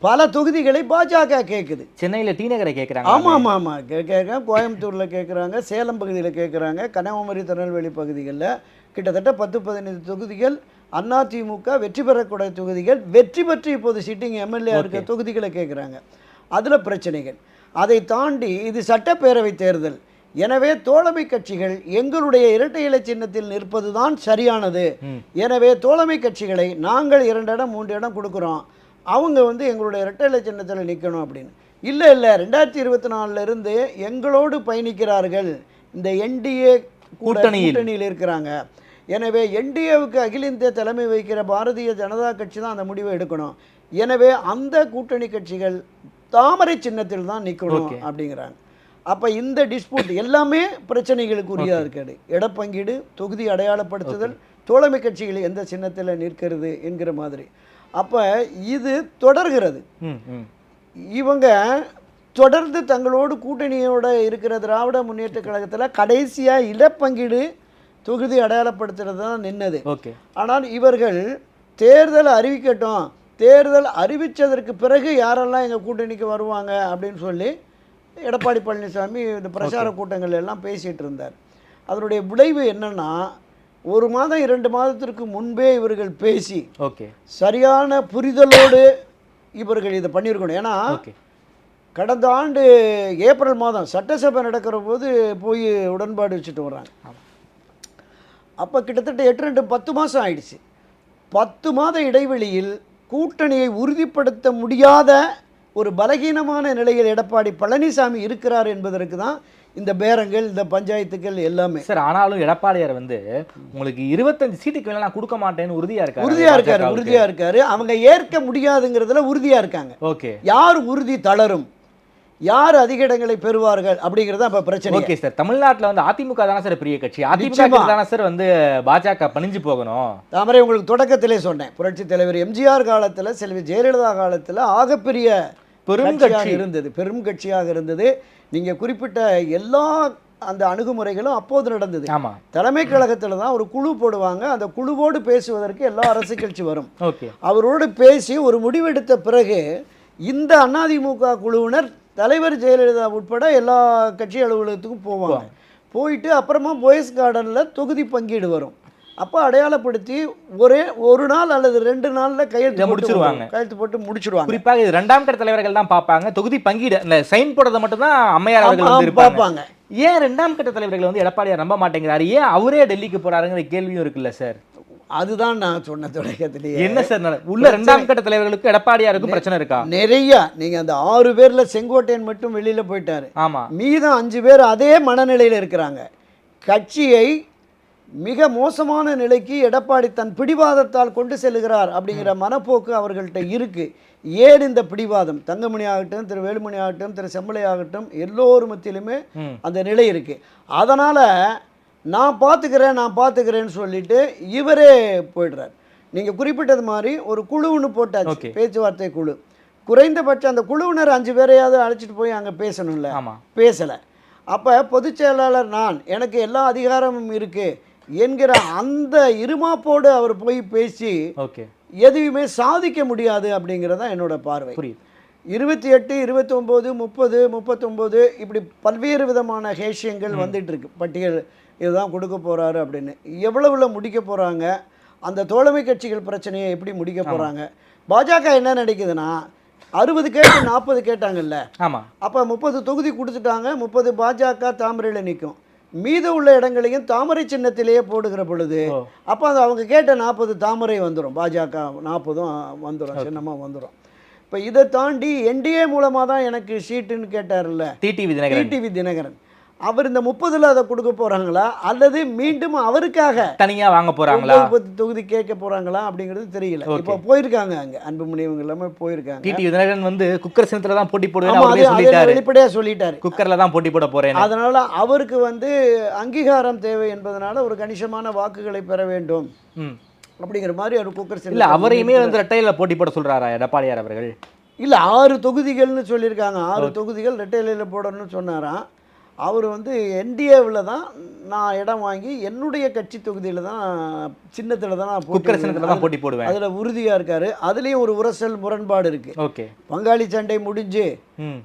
[SPEAKER 6] பல தொகுதிகளை பாஜக கேட்குது.
[SPEAKER 5] சென்னையில் டி நகரை கேட்குறாங்க.
[SPEAKER 6] ஆமாம் கேட்குறாங்க, கோயம்புத்தூரில் கேட்குறாங்க, சேலம் பகுதியில் கேட்குறாங்க, கன்னியாகுமரி திருநெல்வேலி பகுதிகளில் கிட்டத்தட்ட 10-15 தொகுதிகள் அதிமுக வெற்றி பெறக்கூடிய தொகுதிகள், வெற்றி பெற்று இப்போது சிட்டிங் எம்எல்ஏ இருக்க தொகுதிகளை கேட்குறாங்க. அதில் பிரச்சனைகள். அதை தாண்டி இது சட்டப்பேரவை தேர்தல். எனவே தோழமை கட்சிகள் எங்களுடைய இரட்டை இலை சின்னத்தில் நிற்பது தான் சரியானது. எனவே தோழமை கட்சிகளை நாங்கள் 2 இடம் 3 இடம் கொடுக்குறோம், அவங்க வந்து எங்களுடைய இரட்டை இலை சின்னத்தில் நிற்கணும் அப்படின்னு. இல்லை 2024 இருந்து எங்களோடு பயணிக்கிறார்கள், இந்த என்டிஏ கூட்டணியில் இருக்கிறாங்க. எனவே என்டிஏவுக்கு அகில இந்திய தலைமை வைக்கிற பாரதிய ஜனதா கட்சி தான் அந்த முடிவை எடுக்கணும். எனவே அந்த கூட்டணி கட்சிகள் தாமரை சின்னத்தில் தான் நிற்கணும் அப்படிங்கிறாங்க. அப்போ இந்த டிஸ்பியூட் எல்லாமே பிரச்சனைகளுக்குரியதாக இருக்காது. இடப்பங்கீடு, தொகுதி அடையாளப்படுத்துதல், தோழமை கட்சிகள் எந்த சின்னத்தில் நிற்கிறது என்கிற மாதிரி. அப்போ இது தொடர்கிறது. இவங்க தொடர்ந்து தங்களோடு கூட்டணியோட இருக்கிற திராவிட முன்னேற்ற கழகத்தில் கடைசியாக இடப்பங்கீடு, தொகுதி அடையாளப்படுத்துறது தான் நின்னது. ஆனால் இவர்கள் தேர்தல் அறிவிக்கட்டும், தேர்தல் அறிவித்ததற்கு பிறகு யாரெல்லாம் எங்கள் கூட்டணிக்கு வருவாங்க அப்படின்னு சொல்லி எடப்பாடி பழனிசாமி இந்த பிரச்சார கூட்டங்கள் எல்லாம் பேசிகிட்டு இருந்தார். அதனுடைய விளைவு என்னன்னா, 1 மாதம் 2 மாதத்திற்கு முன்பே இவர்கள் பேசி சரியான புரிதலோடு இவர்கள் இதை பண்ணியிருக்கணும். ஏன்னா கடந்த ஆண்டு ஏப்ரல் மாதம் சட்டசபை நடக்கிற போது போய் உடன்பாடு வச்சுட்டு வர்றாங்க. அப்போ கிட்டத்தட்ட 8-10 மாதம் ஆயிடுச்சு. 10 மாத இடைவெளியில் கூட்டணியை உறுதிப்படுத்த முடியாத ஒரு பலகீனமான நிலையில் எடப்பாடி பழனிசாமி இருக்கிறார் என்பதற்கு தான் இந்த பேரங்கள், இந்த பஞ்சாயத்துக்கள் எல்லாமே.
[SPEAKER 5] சார் ஆனாலும் எடப்பாடியார் வந்து உங்களுக்கு 25 சீட்டுக்கு வேணா நான் கொடுக்க மாட்டேன்னு உறுதியா
[SPEAKER 6] இருக்காரு. அவங்க ஏற்க முடியாதுங்கிறதுல உறுதியா இருக்காங்க. யார் உறுதி தளரும், யார் அதிக இடங்களை பெறுவார்கள் அப்படிங்கிறது அப்ப பிரச்சனை.
[SPEAKER 5] Okay sir. தமிழ்நாட்டில் வந்து அதிமுக தானே சார் பெரிய கட்சி, அதிமுக தானே சார் வந்து பாஜக பணிஞ்சு போகணும்.
[SPEAKER 6] தாமரை உங்களுக்கு தொடக்கத்திலே சொன்னேன், புரட்சி தலைவர் எம்ஜிஆர் காலத்தில், செல்வி ஜெயலலிதா காலத்தில் ஆகப்பெரிய பெரும் கட்சியாக இருந்தது. நீங்கள் குறிப்பிட்ட எல்லா அந்த அணுகுமுறைகளும் அப்போது நடந்தது.
[SPEAKER 5] ஆமாம்.
[SPEAKER 6] தலைமை கழகத்தில் தான் ஒரு குழு போடுவாங்க, அந்த குழுவோடு பேசுவதற்கு எல்லா அரசு கட்சி வரும்.
[SPEAKER 5] ஓகே.
[SPEAKER 6] அவரோடு பேசி ஒரு முடிவெடுத்த பிறகு இந்த அதிமுக குழுவினர் தலைவர் ஜெயலலிதா உட்பட எல்லா கட்சி அலுவலகத்துக்கும் போவாங்க. போயிட்டு அப்புறமா போயஸ் கார்டனில் தொகுதி பங்கீடு வரும். அப்போ அடையாளப்படுத்தி ஒரு நாள் அல்லது 2 நாளில் கையெழுத்து போட்டு முடிச்சிருவாங்க.
[SPEAKER 5] குறிப்பாக இது 2ஆம் கட்ட தலைவர்கள் தான் பார்ப்பாங்க. தொகுதி பங்கீடு இந்த சைன் போடுறதை மட்டும் தான் அம்மையார் அவர்கள் வந்து பார்ப்பாங்க. ஏன் 2ஆம் கட்ட தலைவர்கள் வந்து எடப்பாடியார் நம்ப மாட்டேங்கிறாரு, ஏன் அவரே டெல்லிக்கு போறாருங்கிற கேள்வியும் இருக்குல்ல சார்?
[SPEAKER 6] அதுதான் நான் சொன்ன தொடக்கத்திலேயே.
[SPEAKER 5] என்ன சார் உள்ள 2ஆம் கட்ட தலைவர்களுக்கு எடப்பாடியாருக்கும் பிரச்சனை இருக்கா?
[SPEAKER 6] நிறைய. நீங்க அந்த 6 பேர்ல செங்கோட்டையன் மட்டும் வெளியில போயிட்டாரு.
[SPEAKER 5] ஆமா.
[SPEAKER 6] மீதம் 5 பேர் அதே மனநிலையில் இருக்கிறாங்க. கட்சியை மிக மோசமான நிலைக்கு எடப்பாடி தன் பிடிவாதத்தால் கொண்டு செல்கிறார் அப்படிங்கிற மனப்போக்கு அவர்கள்ட்ட இருக்கு. ஏன் இந்த பிடிவாதம்? தங்கமணி ஆகட்டும், திரு வேலுமணி ஆகட்டும், திரு செம்மலை ஆகட்டும், எல்லோரும் மத்தியிலுமே அந்த நிலை இருக்கு. அதனால நான் பார்த்துக்கிறேன்னு சொல்லிட்டு இவரே போயிடுறார். நீங்கள் குறிப்பிட்டது மாதிரி ஒரு குழுன்னு போட்டாச்சு, பேச்சுவார்த்தை குழு. குறைந்தபட்சம் அந்த குழுவினர் 5 பேரையாவது அழைச்சிட்டு போய் அங்கே பேசணும்ல, பேசலை. அப்போ பொதுச் செயலாளர் எனக்கு எல்லா அதிகாரமும் இருக்குது என்கிற அந்த இருமாப்போடு அவர் போய் பேசி எதுவுமே சாதிக்க முடியாது அப்படிங்கிறதான் என்னோட பார்வை. 28, 29, 30, 39 இப்படி பல்வேறு விதமான ஹேஷியங்கள் வந்துட்டு இருக்கு. பட்டியல் இதுதான் கொடுக்க போகிறாரு அப்படின்னு. எவ்வளவுல முடிக்க போகிறாங்க, அந்த தோழமை கட்சிகள் பிரச்சனையை எப்படி முடிக்க போகிறாங்க? பாஜக என்ன நினைக்குதுன்னா 60 கேட்டு 40 கேட்டாங்கல்ல.
[SPEAKER 5] ஆமாம்.
[SPEAKER 6] அப்போ 30 தொகுதி கொடுத்துட்டாங்க. 30 பாஜக தாமரையில் நிற்கும். மீத உள்ள இடங்களையும் தாமரை சின்னத்திலேயே போடுகிற பொழுது அப்போ அவங்க கேட்ட 40 தாமரை வந்துடும், பாஜக 40 வந்துடும், சின்னமாக வந்துடும். இப்போ இதை தாண்டி என்டிஏ மூலமாக தான் எனக்கு சீட்டுன்னு கேட்டார்ல டிடிவி தினகரன், அவர் இந்த 30ல் அதை கொடுக்க போகிறாங்களா அல்லது மீண்டும் அவருக்காக
[SPEAKER 5] தனியாக வாங்க போகிறாங்களா,
[SPEAKER 6] 30 தொகுதி கேட்க போகிறாங்களா அப்படிங்கிறது தெரியல. இப்போ போயிருக்காங்க அங்கே அன்புமணி இவங்க எல்லாமே போயிருக்காங்க.
[SPEAKER 5] டிடிவி தினகரன் வந்து குக்கர் சின்னத்தில் தான் போட்டி போடுவேன்
[SPEAKER 6] வெளிப்படையாக சொல்லிட்டாரு,
[SPEAKER 5] குக்கரில் தான் போட்டி போட போகிறேன்.
[SPEAKER 6] அதனால் அவருக்கு வந்து அங்கீகாரம் தேவை என்பதனால ஒரு கணிசமான வாக்குகளை பெற வேண்டும் அப்படிங்கிற மாதிரி அவர் குக்கர் சின்ன.
[SPEAKER 5] இல்லை அவரையுமே வந்து ரெட்டையில் போட்டி போட சொல்கிறாரா எடப்பாடியார் அவர்கள்?
[SPEAKER 6] இல்லை 6 தொகுதிகள்னு சொல்லியிருக்காங்க. 6 தொகுதிகள் ரெட்டையில போடணும்னு சொன்னாராம். அவர் வந்து என்டிஏவில் தான் நான் இடம் வாங்கி என்னுடைய கட்சி தொகுதியில் தான் சின்னத்தில் தான் நான்
[SPEAKER 5] போட்டி போடுவேன்,
[SPEAKER 6] அதில் உறுதியாக இருக்கார். அதுலேயும் ஒரு உரசல் முரண்பாடு இருக்குது.
[SPEAKER 5] ஓகே.
[SPEAKER 6] பங்காளி சண்டை முடிஞ்சு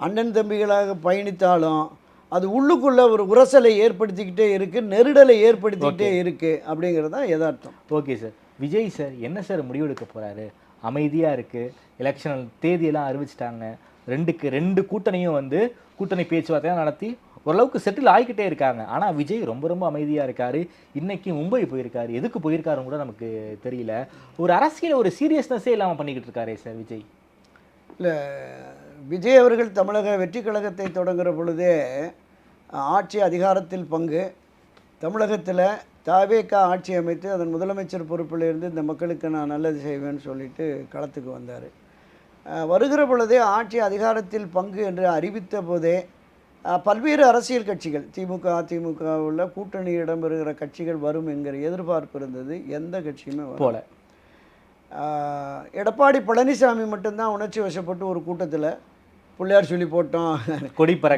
[SPEAKER 6] அண்ணன் தம்பிகளாக பயணித்தாலும் அது உள்ளுக்குள்ளே ஒரு உரசலை ஏற்படுத்திக்கிட்டே இருக்குது, நெருடலை ஏற்படுத்திக்கிட்டே இருக்குது அப்படிங்கிறது தான் யதார்த்தம்.
[SPEAKER 5] Okay sir. விஜய் சார் என்ன சார் முடிவெடுக்க போகிறாரு? அமைதியாக இருக்குது, எலெக்ஷன் தேதியெல்லாம் அறிவிச்சிட்டாங்க, 2 கூட்டணியும் வந்து கூட்டணி பேச்சுவார்த்தையாக நடத்தி ஓரளவுக்கு செட்டில் ஆகிக்கிட்டே இருக்காங்க. ஆனால் விஜய் ரொம்ப ரொம்ப அமைதியாக இருக்கார். இன்றைக்கி மும்பை போயிருக்காரு, எதுக்கு போயிருக்காருன்னு கூட நமக்கு தெரியல. ஒரு அரசியல் ஒரு சீரியஸ்னஸே இல்லாமல் பண்ணிக்கிட்டு இருக்காரே சார் விஜய்.
[SPEAKER 6] இல்லை, விஜய் அவர்கள் தமிழக வெற்றி கழகத்தை தொடங்குகிற பொழுதே ஆட்சி அதிகாரத்தில் பங்கு, தமிழகத்தில் தவேக ஆட்சி அமைத்து அதன் முதலமைச்சர் பொறுப்பில் இருந்து இந்த மக்களுக்கு நான் நல்லது செய்வேன்னு சொல்லிட்டு களத்துக்கு வந்தார். வருகிற பொழுதே ஆட்சி அதிகாரத்தில் பங்கு என்று அறிவித்த போதே பல்வேறு அரசியல் கட்சிகள் திமுக அதிமுக உள்ள கூட்டணி இடம்பெறுகிற கட்சிகள் வரும் என்கிற எதிர்பார்ப்பு இருந்தது. எந்த கட்சியுமே போல. எடப்பாடி பழனிசாமி மட்டும்தான் உணர்ச்சி வசப்பட்டு ஒரு கூட்டத்தில் பிள்ளையார் சொல்லி போட்டோம்,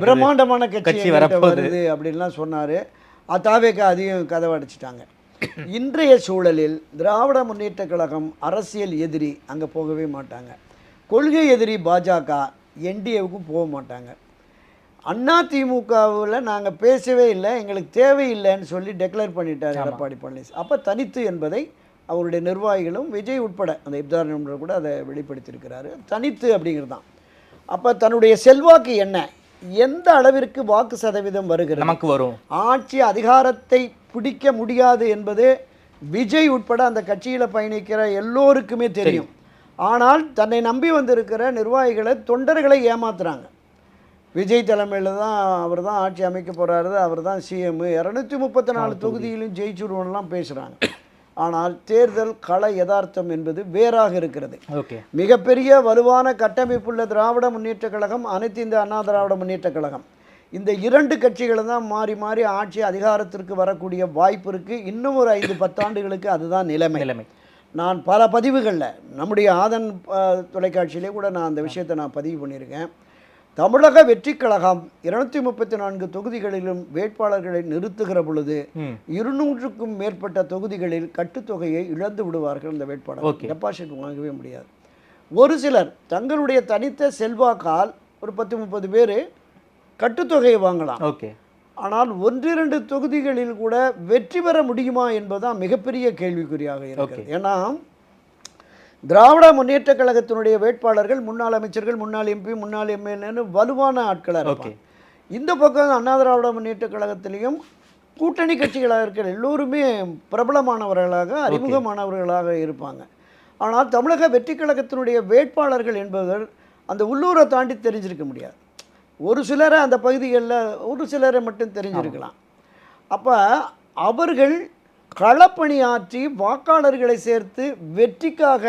[SPEAKER 6] பிரம்மாண்டமான கட்சி வருது அப்படின்லாம் சொன்னார். தவேக அதையும் கதவை அடிச்சிட்டாங்க. இன்றைய சூழலில் திராவிட முன்னேற்ற கழகம் அரசியல் எதிரி, அங்கே போகவே மாட்டாங்க. கொள்கை எதிரி பாஜக, என்டிஏவுக்கும் போக மாட்டாங்க. அதிமுகவில் நாங்கள் பேசவே இல்லை, எங்களுக்கு தேவையில்லைன்னு சொல்லி டெக்ளேர் பண்ணிட்டார் எடப்பாடி பழனிசாமி. அப்போ தனித்து என்பதை அவருடைய நிர்வாகிகளும் விஜய் உட்பட அந்த இப்தார் நண்பர் கூட அதை வெளிப்படுத்தியிருக்கிறாரு. தனித்து அப்படிங்கிறது தான். அப்போ தன்னுடைய செல்வாக்கு என்ன, எந்த அளவிற்கு வாக்கு சதவீதம் வருகிறது,
[SPEAKER 5] நமக்கு வரும்,
[SPEAKER 6] ஆட்சி அதிகாரத்தை பிடிக்க முடியாது என்பது விஜய் உட்பட அந்த கட்சியில் பயணிக்கிற எல்லோருக்குமே தெரியும். ஆனால் தன்னை நம்பி வந்திருக்கிற நிர்வாகிகளை, தொண்டர்களை ஏமாத்துறாங்க. விஜய் தலைமையில் தான் அவர் தான் ஆட்சி அமைக்க போகிறாரு, அவர் தான் சிஎம், 234 தொகுதியிலும் ஜெயிச்சுடுவோம்லாம் பேசுகிறாங்க. ஆனால் தேர்தல் கள யதார்த்தம் என்பது வேறாக இருக்கிறது. மிகப்பெரிய வலுவான கட்டமைப்புள்ள திராவிட முன்னேற்ற கழகம், அனைத்து இந்த அண்ணா திராவிட முன்னேற்ற கழகம், இந்த 2 கட்சிகளை தான் மாறி மாறி ஆட்சி அதிகாரத்திற்கு வரக்கூடிய வாய்ப்பு இருக்குது. இன்னும் ஒரு 5-10 ஆண்டுகளுக்கு அதுதான் நிலைமை. நான் பல பதிவுகளில் நம்முடைய ஆதன் தொலைக்காட்சியிலே கூட நான் அந்த விஷயத்தை நான் பதிவு பண்ணியிருக்கேன். தமிழக வெற்றி கழகம் 234 தொகுதிகளிலும் வேட்பாளர்களை நிறுத்துகிற பொழுது 200க்கும் மேற்பட்ட தொகுதிகளில் கட்டுத்தொகையை இழந்து விடுவார்கள் இந்த வேட்பாளர். டெபாசிட் வாங்கவே முடியாது. ஒரு சிலர் தங்களுடைய தனித்த செல்வாக்கால் ஒரு 10-30 பேர் கட்டுத்தொகையை வாங்கலாம். ஆனால் 1-2 தொகுதிகளில் கூட வெற்றி பெற முடியுமா என்பதுதான் மிகப்பெரிய கேள்விக்குறியாக இருக்கிறது. ஏன்னா திராவிட முன்னேற்ற கழகத்தினுடைய வேட்பாளர்கள் முன்னாள் அமைச்சர்கள், முன்னாள் எம்பி, முன்னாள் எம்எல்ஏன்னு வலுவான ஆட்களாக இருப்பாங்க. இந்த பக்கம் அண்ணா திராவிட முன்னேற்ற கழகத்திலையும் கூட்டணி கட்சிகளாக இருக்கிற எல்லோருமே பிரபலமானவர்களாக அறிமுகமானவர்களாக இருப்பாங்க. ஆனால் தமிழக வெற்றி கழகத்தினுடைய வேட்பாளர்கள் என்பவர் அந்த உள்ளூரை தாண்டி தெரிஞ்சிருக்க முடியாது. ஒரு சிலரை அந்த பகுதிகளில் ஒரு சிலரை மட்டும் தெரிஞ்சிருக்கலாம். அப்போ அவர்கள் களப்பணியாற்றி வாக்காளர்களை சேர்த்து வெற்றிக்காக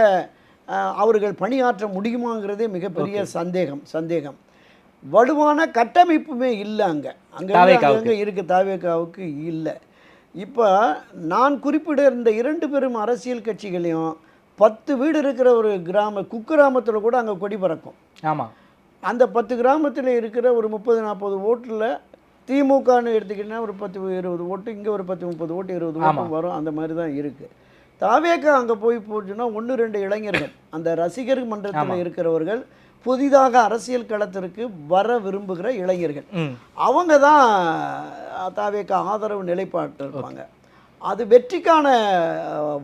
[SPEAKER 6] அவர்கள் பணியாற்ற முடியுமாங்கிறதே மிகப்பெரிய சந்தேகம். வலுவான கட்டமைப்புமே இல்லை அங்கே இருக்குது. தாவேகாவுக்கு இல்லை. இப்போ நான் குறிப்பிட இந்த 2 பெரும் அரசியல் கட்சிகளையும் 10 வீடு இருக்கிற ஒரு குக்கிராமத்தில் கூட அங்கே கொடி பறக்கும்.
[SPEAKER 5] ஆமாம்.
[SPEAKER 6] அந்த 10 கிராமத்தில் இருக்கிற ஒரு 30-40 ஓட்டில் திமுகன்னு எடுத்துக்கிட்டா ஒரு 10-20 ஓட்டு, இங்கே ஒரு 10-30 ஓட்டு 20 ஓட்டு வரும். அந்த மாதிரி தான் இருக்குது. தாவேகா அங்கே போச்சுன்னா 1-2 இளைஞர்கள், அந்த ரசிகர் மன்றத்தில் இருக்கிறவர்கள், புதிதாக அரசியல் களத்திற்கு வர விரும்புகிற இளைஞர்கள், அவங்க தான் தாவேகா ஆதரவு நிலைப்பாட்டு இருப்பாங்க. அது வெற்றிக்கான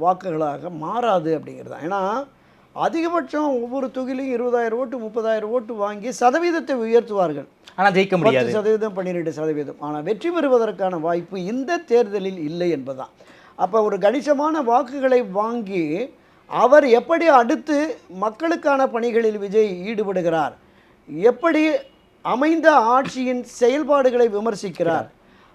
[SPEAKER 6] வாக்குகளாக மாறாது அப்படிங்கிறது தான். ஏன்னா அதிகபட்சம் ஒவ்வொரு தொகுதியிலும் 20,000 ஓட்டு 30,000 ஓட்டு வாங்கி சதவீதத்தை உயர்த்துவார்கள்.
[SPEAKER 5] ஆனால் ஜெயிக்க முடியாது.
[SPEAKER 6] 10%, 12%. ஆனால் வெற்றி பெறுவதற்கான வாய்ப்பு இந்த தேர்தலில் இல்லை என்பதுதான். அப்போ ஒரு கணிசமான வாக்குகளை வாங்கி அவர் எப்படி அடுத்து மக்களுக்கான பணிகளில் விஜய் ஈடுபடுகிறார், எப்படி அமைந்த ஆட்சியின் செயல்பாடுகளை விமர்சிக்கிறார்,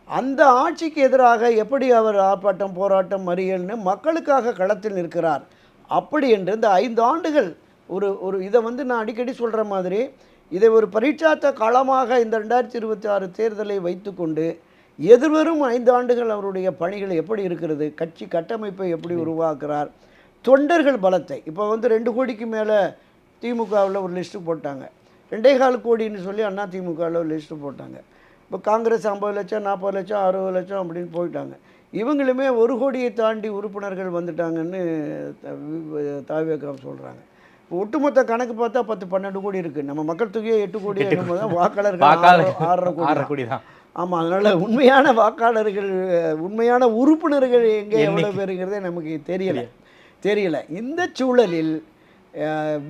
[SPEAKER 6] அந்த ஆட்சிக்கு எதிராக எப்படி அவர் ஆர்ப்பாட்டம், போராட்டம், மறியல்னு மக்களுக்காக களத்தில் நிற்கிறார், அப்படி என்று இந்த 5 ஆண்டுகள் ஒரு இதை நான் அடிக்கடி சொல்கிற மாதிரி இதை ஒரு பரீட்சாத்த களமாக இந்த 2026 தேர்தலை வைத்துக்கொண்டு எதிர்வரும் 5 ஆண்டுகள் அவருடைய பணிகள் எப்படி இருக்கிறது, கட்சி கட்டமைப்பை எப்படி உருவாக்குறார், தொண்டர்கள் பலத்தை. இப்போ 2 கோடிக்கு மேலே திமுகவில் ஒரு லிஸ்ட்டு போட்டாங்க, 2.25 கோடின்னு சொல்லி அண்ணா திமுகவில் ஒரு லிஸ்ட்டு போட்டாங்க. இப்போ காங்கிரஸ் 50 லட்சம் 40 லட்சம் 60 லட்சம் அப்படின்னு போயிட்டாங்க. இவங்களுமே 1 கோடியை தாண்டி உறுப்பினர்கள் வந்துட்டாங்கன்னு தாவேகா சொல்கிறாங்க. இப்போ ஒட்டுமொத்த கணக்கு பார்த்தா 10-12 கோடி இருக்குது. நம்ம மக்கள் தொகையை 8 கோடி இருக்கும்போது தான் வாக்காளர்கள் 6.5 கோடி தான். ஆமாம். அதனால் உண்மையான வாக்காளர்கள், உண்மையான உறுப்பினர்கள் எங்கே எவ்வளோ பேருங்கிறதே நமக்கு தெரியலை. இந்த சூழலில்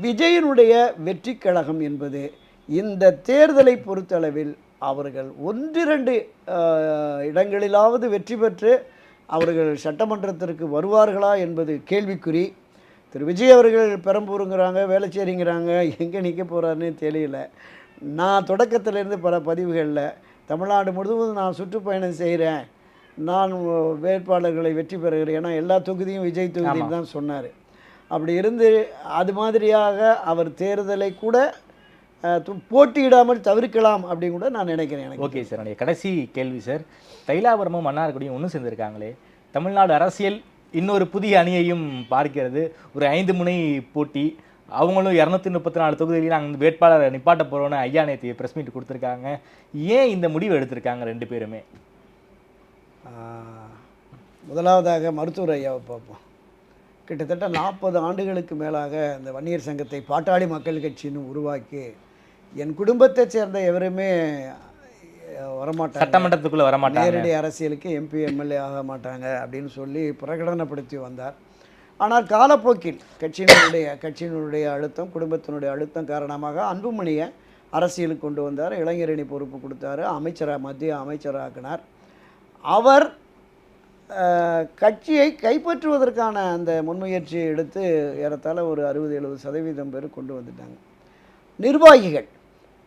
[SPEAKER 6] விஜயனுடைய வெற்றி கழகம் என்பது இந்த தேர்தலை பொறுத்தளவில் அவர்கள் 1-2 இடங்களிலாவது வெற்றி பெற்று அவர்கள் சட்டமன்றத்திற்கு வருவார்களா என்பது கேள்விக்குறி. திரு விஜய் அவர்கள் பெரம்பூருங்கிறாங்க, வேளச்சேரிங்கிறாங்க, எங்கே நிற்க போகிறாருன்னு தெரியல. நான் தொடக்கத்திலேருந்து பல பதிவுகளில் தமிழ்நாடு முழுவதும் நான் சுற்றுப்பயணம் செய்கிறேன், நான் வேட்பாளர்களை வெற்றி பெறுகிறேன், ஏன்னா எல்லா தொகுதியும் விஜய் தொகுதியில் தான் சொன்னார். அப்படி இருந்து அது மாதிரியாக அவர் தேர்தலை கூட போட்டியிடாமல் தவிர்க்கலாம் அப்படின்னு கூட நான் நினைக்கிறேன்.
[SPEAKER 5] ஓகே சார், என்னுடைய கடைசி கேள்வி சார், தைலாபுரமும் மன்னார்குடியும் ஒன்று சேர்ந்திருக்காங்களே, தமிழ்நாடு அரசியல் இன்னொரு புதிய அணியையும் பார்க்கிறது. ஒரு 5 முனை போட்டி, அவங்களும் 234 தொகுதியில் நாங்கள் வேட்பாளரை நிப்பாட்ட போகிறோன்னு ஐயா நேற்று ப்ரெஸ் மீட் கொடுத்துருக்காங்க. ஏன் இந்த முடிவு எடுத்திருக்காங்க 2 பேருமே?
[SPEAKER 6] முதலாவதாக மருத்துவர் ஐயாவை பார்ப்போம். கிட்டத்தட்ட 40 ஆண்டுகளுக்கு மேலாக இந்த வன்னியர் சங்கத்தை பாட்டாளி மக்கள் கட்சின்னு உருவாக்கி என் குடும்பத்தை சேர்ந்த எவருமே வரமாட்டாங்க,
[SPEAKER 5] சட்டமன்றத்துக்குள்ளே வரமாட்டாங்க,
[SPEAKER 6] நேரடி அரசியலுக்கு எம்பி எம்எல்ஏ ஆக மாட்டாங்க அப்படின்னு சொல்லி பிரகடனப்படுத்தி வந்தார். ஆனால் காலப்போக்கில் கட்சியினுடைய அழுத்தம், குடும்பத்தினுடைய அழுத்தம் காரணமாக அன்புமணியை அரசியலுக்கு கொண்டு வந்தார், இளைஞரணி பொறுப்பு கொடுத்தாரு, மத்திய அமைச்சராக்கினார். அவர் கட்சியை கைப்பற்றுவதற்கான அந்த முன்முயற்சியை எடுத்து ஏறத்தாழ ஒரு 60-70% பேர் கொண்டு வந்துட்டாங்க நிர்வாகிகள்.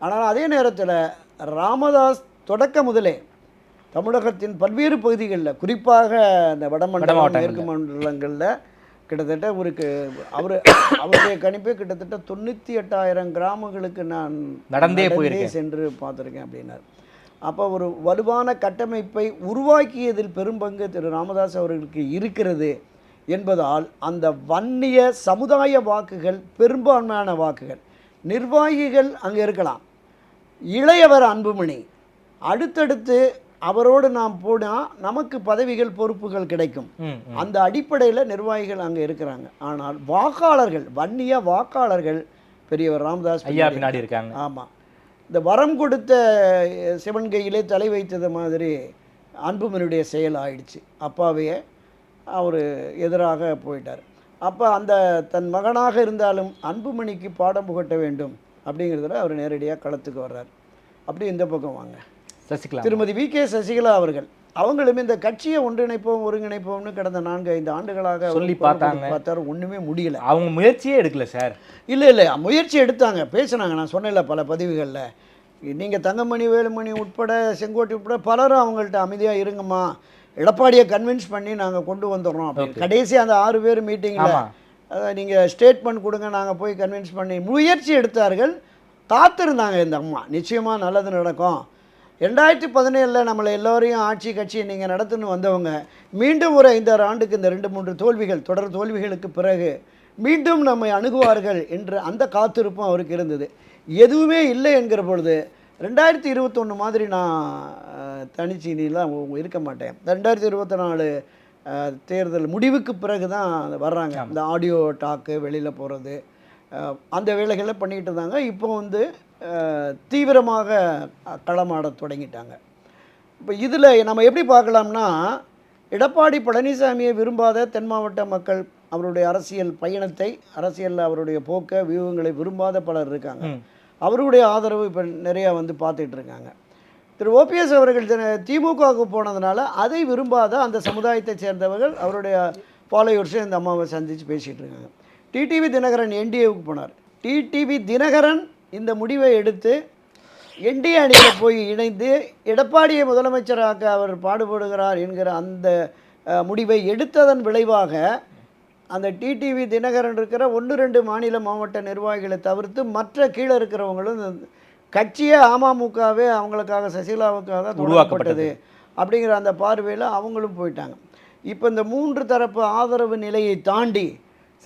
[SPEAKER 6] ஆனால் அதே நேரத்தில் ராமதாஸ் தொடக்க முதலே தமிழகத்தின் பல்வேறு பகுதிகளில், குறிப்பாக இந்த வடமண்டலம் மேற்கு மண்டலங்களில் கிட்டத்தட்ட அவருடைய கணிப்பே கிட்டத்தட்ட 98,000 கிராமங்களுக்கு நான் நடந்தே சென்று பார்த்துருக்கேன் அப்படின்னார். அப்போ ஒரு வலுவான கட்டமைப்பை உருவாக்கியதில் பெரும்பங்கு திரு ராமதாஸ் அவர்களுக்கு இருக்கிறது என்பதால் அந்த வன்னிய சமுதாய வாக்குகள் பெரும்பான்மையான வாக்குகள், நிர்வாகிகள் அங்கே இருக்கலாம், இளையவர் அன்புமணி. அடுத்தடுத்து அவரோடு நாம் போனால் நமக்கு பதவிகள் பொறுப்புகள் கிடைக்கும். அந்த அடிப்படையில் நிர்வாகிகள் அங்கே இருக்கிறாங்க. ஆனால் வாக்காளர்கள், வன்னிய வாக்காளர்கள் பெரியவர் ராமதாஸ்
[SPEAKER 5] ஐயா பின்னாடி இருக்காங்க.
[SPEAKER 6] ஆமாம், இந்த வரம் கொடுத்த சிவன் கையிலே தலை வைத்தது மாதிரி அன்புமணியுடைய செயல் ஆயிடுச்சு. அப்பாவையே அவர் எதிராக போயிட்டார். அப்போ அந்த தன் மகனாக இருந்தாலும் அன்புமணிக்கு பாடம் புகட்ட வேண்டும் அப்படிங்கிறதுல அவர் நேரடியாக களத்துக்கு வர்றார். அப்படி இந்த பக்கம் வாங்க,
[SPEAKER 5] சசிகலா
[SPEAKER 6] திருமதி வி.கே. சசிகலா அவர்கள், அவங்களும் இந்த கட்சியை ஒருங்கிணைப்போம்னு கடந்த 4-5 ஆண்டுகளாக
[SPEAKER 5] சொல்லி
[SPEAKER 6] பார்த்தாரு, ஒன்றுமே முடியல.
[SPEAKER 5] அவங்க முயற்சியே எடுக்கல சார்.
[SPEAKER 6] இல்லை முயற்சி எடுத்தாங்க, பேசுனாங்க. நான் சொன்னேன்ல பல பதிவுகளில், நீங்கள் தங்கமணி, வேலுமணி உட்பட, செங்கோட்டை உட்பட பலரும் அவங்கள்ட்ட அமைதியாக இருங்கம்மா, எடப்பாடியை கன்வின்ஸ் பண்ணி நாங்கள் கொண்டு வந்துடுறோம் அப்படின்னு. கடைசி அந்த 6 பேர் மீட்டிங்கில் நீங்கள் ஸ்டேட்மெண்ட் கொடுங்க, நாங்கள் போய் கன்வின்ஸ் பண்ணி முயற்சி எடுத்தார்கள். காத்திருந்தாங்க இந்த அம்மா, நிச்சயமாக நல்லது நடக்கும். 2017 நம்மளை எல்லோரையும் ஆட்சி கட்சியை நீங்கள் நடத்துன்னு வந்தவங்க மீண்டும் ஒரு 5-6 ஆண்டுக்கு இந்த 2-3 தோல்விகள், தொடர் தோல்விகளுக்கு பிறகு மீண்டும் நம்மை அணுகுவார்கள் என்ற அந்த காத்திருப்பும் அவருக்கு இருந்தது. எதுவுமே இல்லை என்கிற பொழுது 2021 மாதிரி நான் தனிச்சீனிலாம் இருக்க மாட்டேன். 2024 தேர்தல் முடிவுக்கு பிறகு தான் வர்றாங்க. இந்த ஆடியோ டாக்கு வெளியில் போகிறது அந்த வேலைகளை பண்ணிக்கிட்டு இருந்தாங்க. இப்போ தீவிரமாக களமாட தொடங்கிட்டாங்க. இப்போ இதில் நம்ம எப்படி பார்க்கலாம்னா, எடப்பாடி பழனிசாமியை விரும்பாத தென் மாவட்ட மக்கள், அவருடைய அரசியல் பயணத்தை, அரசியலில் அவருடைய போக்க வியூகங்களை விரும்பாத பலர் இருக்காங்க. அவருடைய ஆதரவு இப்போ நிறையா பார்த்துட்டு இருக்காங்க. திரு ஓபிஎஸ் அவர்கள் திமுகவுக்கு போனதுனால அதை விரும்பாத அந்த சமுதாயத்தை சேர்ந்தவர்கள் அவருடைய ஃபாலோவர்ஸை இந்த அம்மாவை சந்தித்து பேசிகிட்டு இருக்காங்க. டிடிவி தினகரன் என்டிஏவுக்கு போனார். டிடிவி தினகரன் இந்த முடிவை எடுத்து என்டிஏ அணியில் போய் இணைந்து எடப்பாடியை முதலமைச்சராக அவர் பாடுபடுகிறார் என்கிற அந்த முடிவை எடுத்ததன் விளைவாக அந்த டிடிவி தினகரன் இருக்கிற 1-2 மாநில மாவட்ட நிர்வாகிகளை தவிர்த்து மற்ற கீழே இருக்கிறவங்களும் கட்சியே அமமுகவே அவங்களுக்காக சசிகலாவுக்காக உருவாக்கப்பட்டது அப்படிங்கிற அந்த பார்வையில் அவங்களும் போயிட்டாங்க. இப்போ இந்த 3 தரப்பு ஆதரவு நிலையை தாண்டி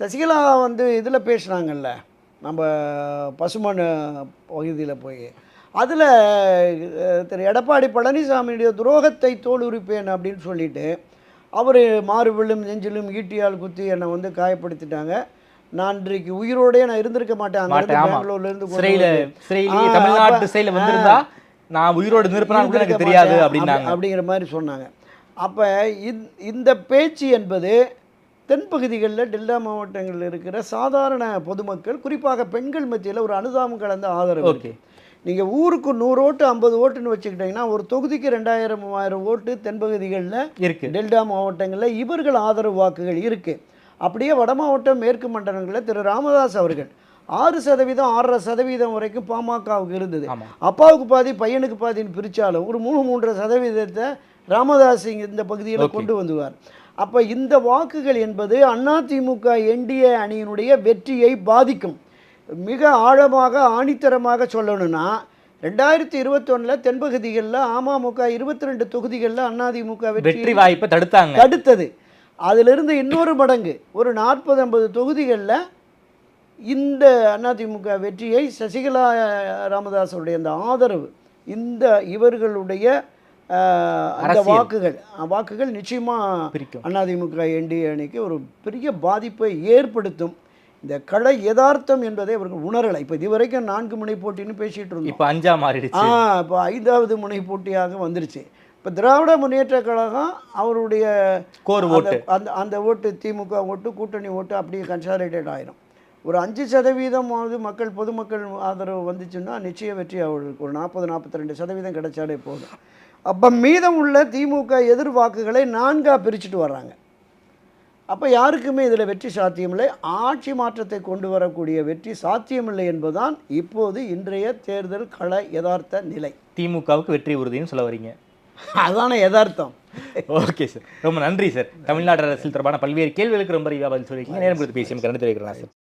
[SPEAKER 6] சசிகலா இதில் பேசுனாங்கல்ல, நம்ம பசுமன் பகுதியில் போய், அதில் திரு எடப்பாடி பழனிசாமியுடைய துரோகத்தை தோலுரிப்பேன் அப்படின்னு சொல்லிட்டு அவர் மாறுவிலும் நெஞ்சிலும் ஈட்டியால் குத்தி என்னை காயப்படுத்திட்டாங்க. நான் இன்றைக்கு உயிரோடே நான் இருந்திருக்க மாட்டேன். அங்கே பெங்களூர்லேருந்து
[SPEAKER 5] தமிழ்நாட்டு சிறையில் வந்திருந்தா நான் உயிரோடு நிற்பேன் தெரியாது
[SPEAKER 6] அப்படிங்கிற மாதிரி சொன்னாங்க. அப்போ இந்த பேச்சு என்பது தென்பகுதிகளில் டெல்டா மாவட்டங்களில் இருக்கிற சாதாரண பொதுமக்கள், குறிப்பாக பெண்கள் மத்தியில் ஒரு அனுதாபம் கலந்த ஆதரவு இருக்குது. நீங்கள் ஊருக்கு 100 ஓட்டு 50 ஓட்டுன்னு வச்சுக்கிட்டிங்கன்னா ஒரு தொகுதிக்கு 2000-3000 ஓட்டு தென்பகுதிகளில் இருக்குது. டெல்டா மாவட்டங்களில் இவர்கள் ஆதரவு வாக்குகள் இருக்குது. அப்படியே வட மாவட்டம் மேற்கு மண்டலங்களில் திரு ராமதாஸ் அவர்கள் 6% 6.5% வரைக்கும் பாமகவுக்கு இருந்தது. அப்பாவுக்கு பாதி பையனுக்கு பாதின்னு பிரித்தாலும் ஒரு 3-3.5% ராமதாஸ் இந்த பகுதியில் கொண்டு வந்துவார். அப்போ இந்த வாக்குகள் என்பது அதிமுக என்டிஏ அணியினுடைய வெற்றியை பாதிக்கும். மிக ஆழமாக ஆணித்தரமாக சொல்லணும்னா 2021 தென்பகுதிகளில் அமமுக 22 தொகுதிகளில் அதிமுக வெற்றி
[SPEAKER 5] வாய்ப்பை
[SPEAKER 6] தடுத்தது. அதிலிருந்து இன்னொரு மடங்கு ஒரு 40-50 தொகுதிகளில் இந்த அதிமுக வெற்றியை சசிகலா ராமதாஸுடைய அந்த ஆதரவு, இந்த இவர்களுடைய அந்த வாக்குகள் நிச்சயமாக அதிமுக என்டிஏ அணிக்கு ஒரு பெரிய பாதிப்பை ஏற்படுத்தும். இந்த கள யதார்த்தம் என்பதை அவர்கள் உணரலை. இப்போ இதுவரைக்கும் 4 முனை போட்டின்னு பேசிகிட்டு இருந்தோம்.
[SPEAKER 5] இப்போ 5ஆ மாறிடுச்சு.
[SPEAKER 6] இப்போ 5வது முனை போட்டியாக வந்துருச்சு. இப்போ திராவிட முன்னேற்ற கழகம் அவருடைய அந்த ஓட்டு, திமுக ஓட்டு, கூட்டணி ஓட்டு அப்படியே கன்சாலிடேட் ஆயிரும். ஒரு 5% மக்கள், பொதுமக்கள் ஆதரவு வந்துச்சுன்னா நிச்சய வெற்றி அவர்களுக்கு ஒரு 40-42% கிடைச்சாலே போதும். அப்போ மீதம் உள்ள திமுக எதிர் வாக்குகளை 4ஆக பிரிச்சுட்டு வர்றாங்க. அப்போ யாருக்குமே இதில் வெற்றி சாத்தியமில்லை. ஆட்சி மாற்றத்தை கொண்டு வரக்கூடிய வெற்றி சாத்தியமில்லை என்பதுதான் இப்போது இன்றைய தேர்தல் கள யதார்த்த நிலை.
[SPEAKER 5] திமுகவுக்கு வெற்றி உறுதின்னு சொல்ல வரீங்க?
[SPEAKER 6] அதான யதார்த்தம்.
[SPEAKER 5] ஓகே சார், ரொம்ப நன்றி சார். தமிழ்நாடு அரசியல் தொடர்பான பல்வேறு கேள்விகளுக்கு ரொம்ப பதில் சொல்லியிருக்கீங்க. நேரம் கொடுத்து பேசி நன்றி தெரிவிக்கிறேன் சார்.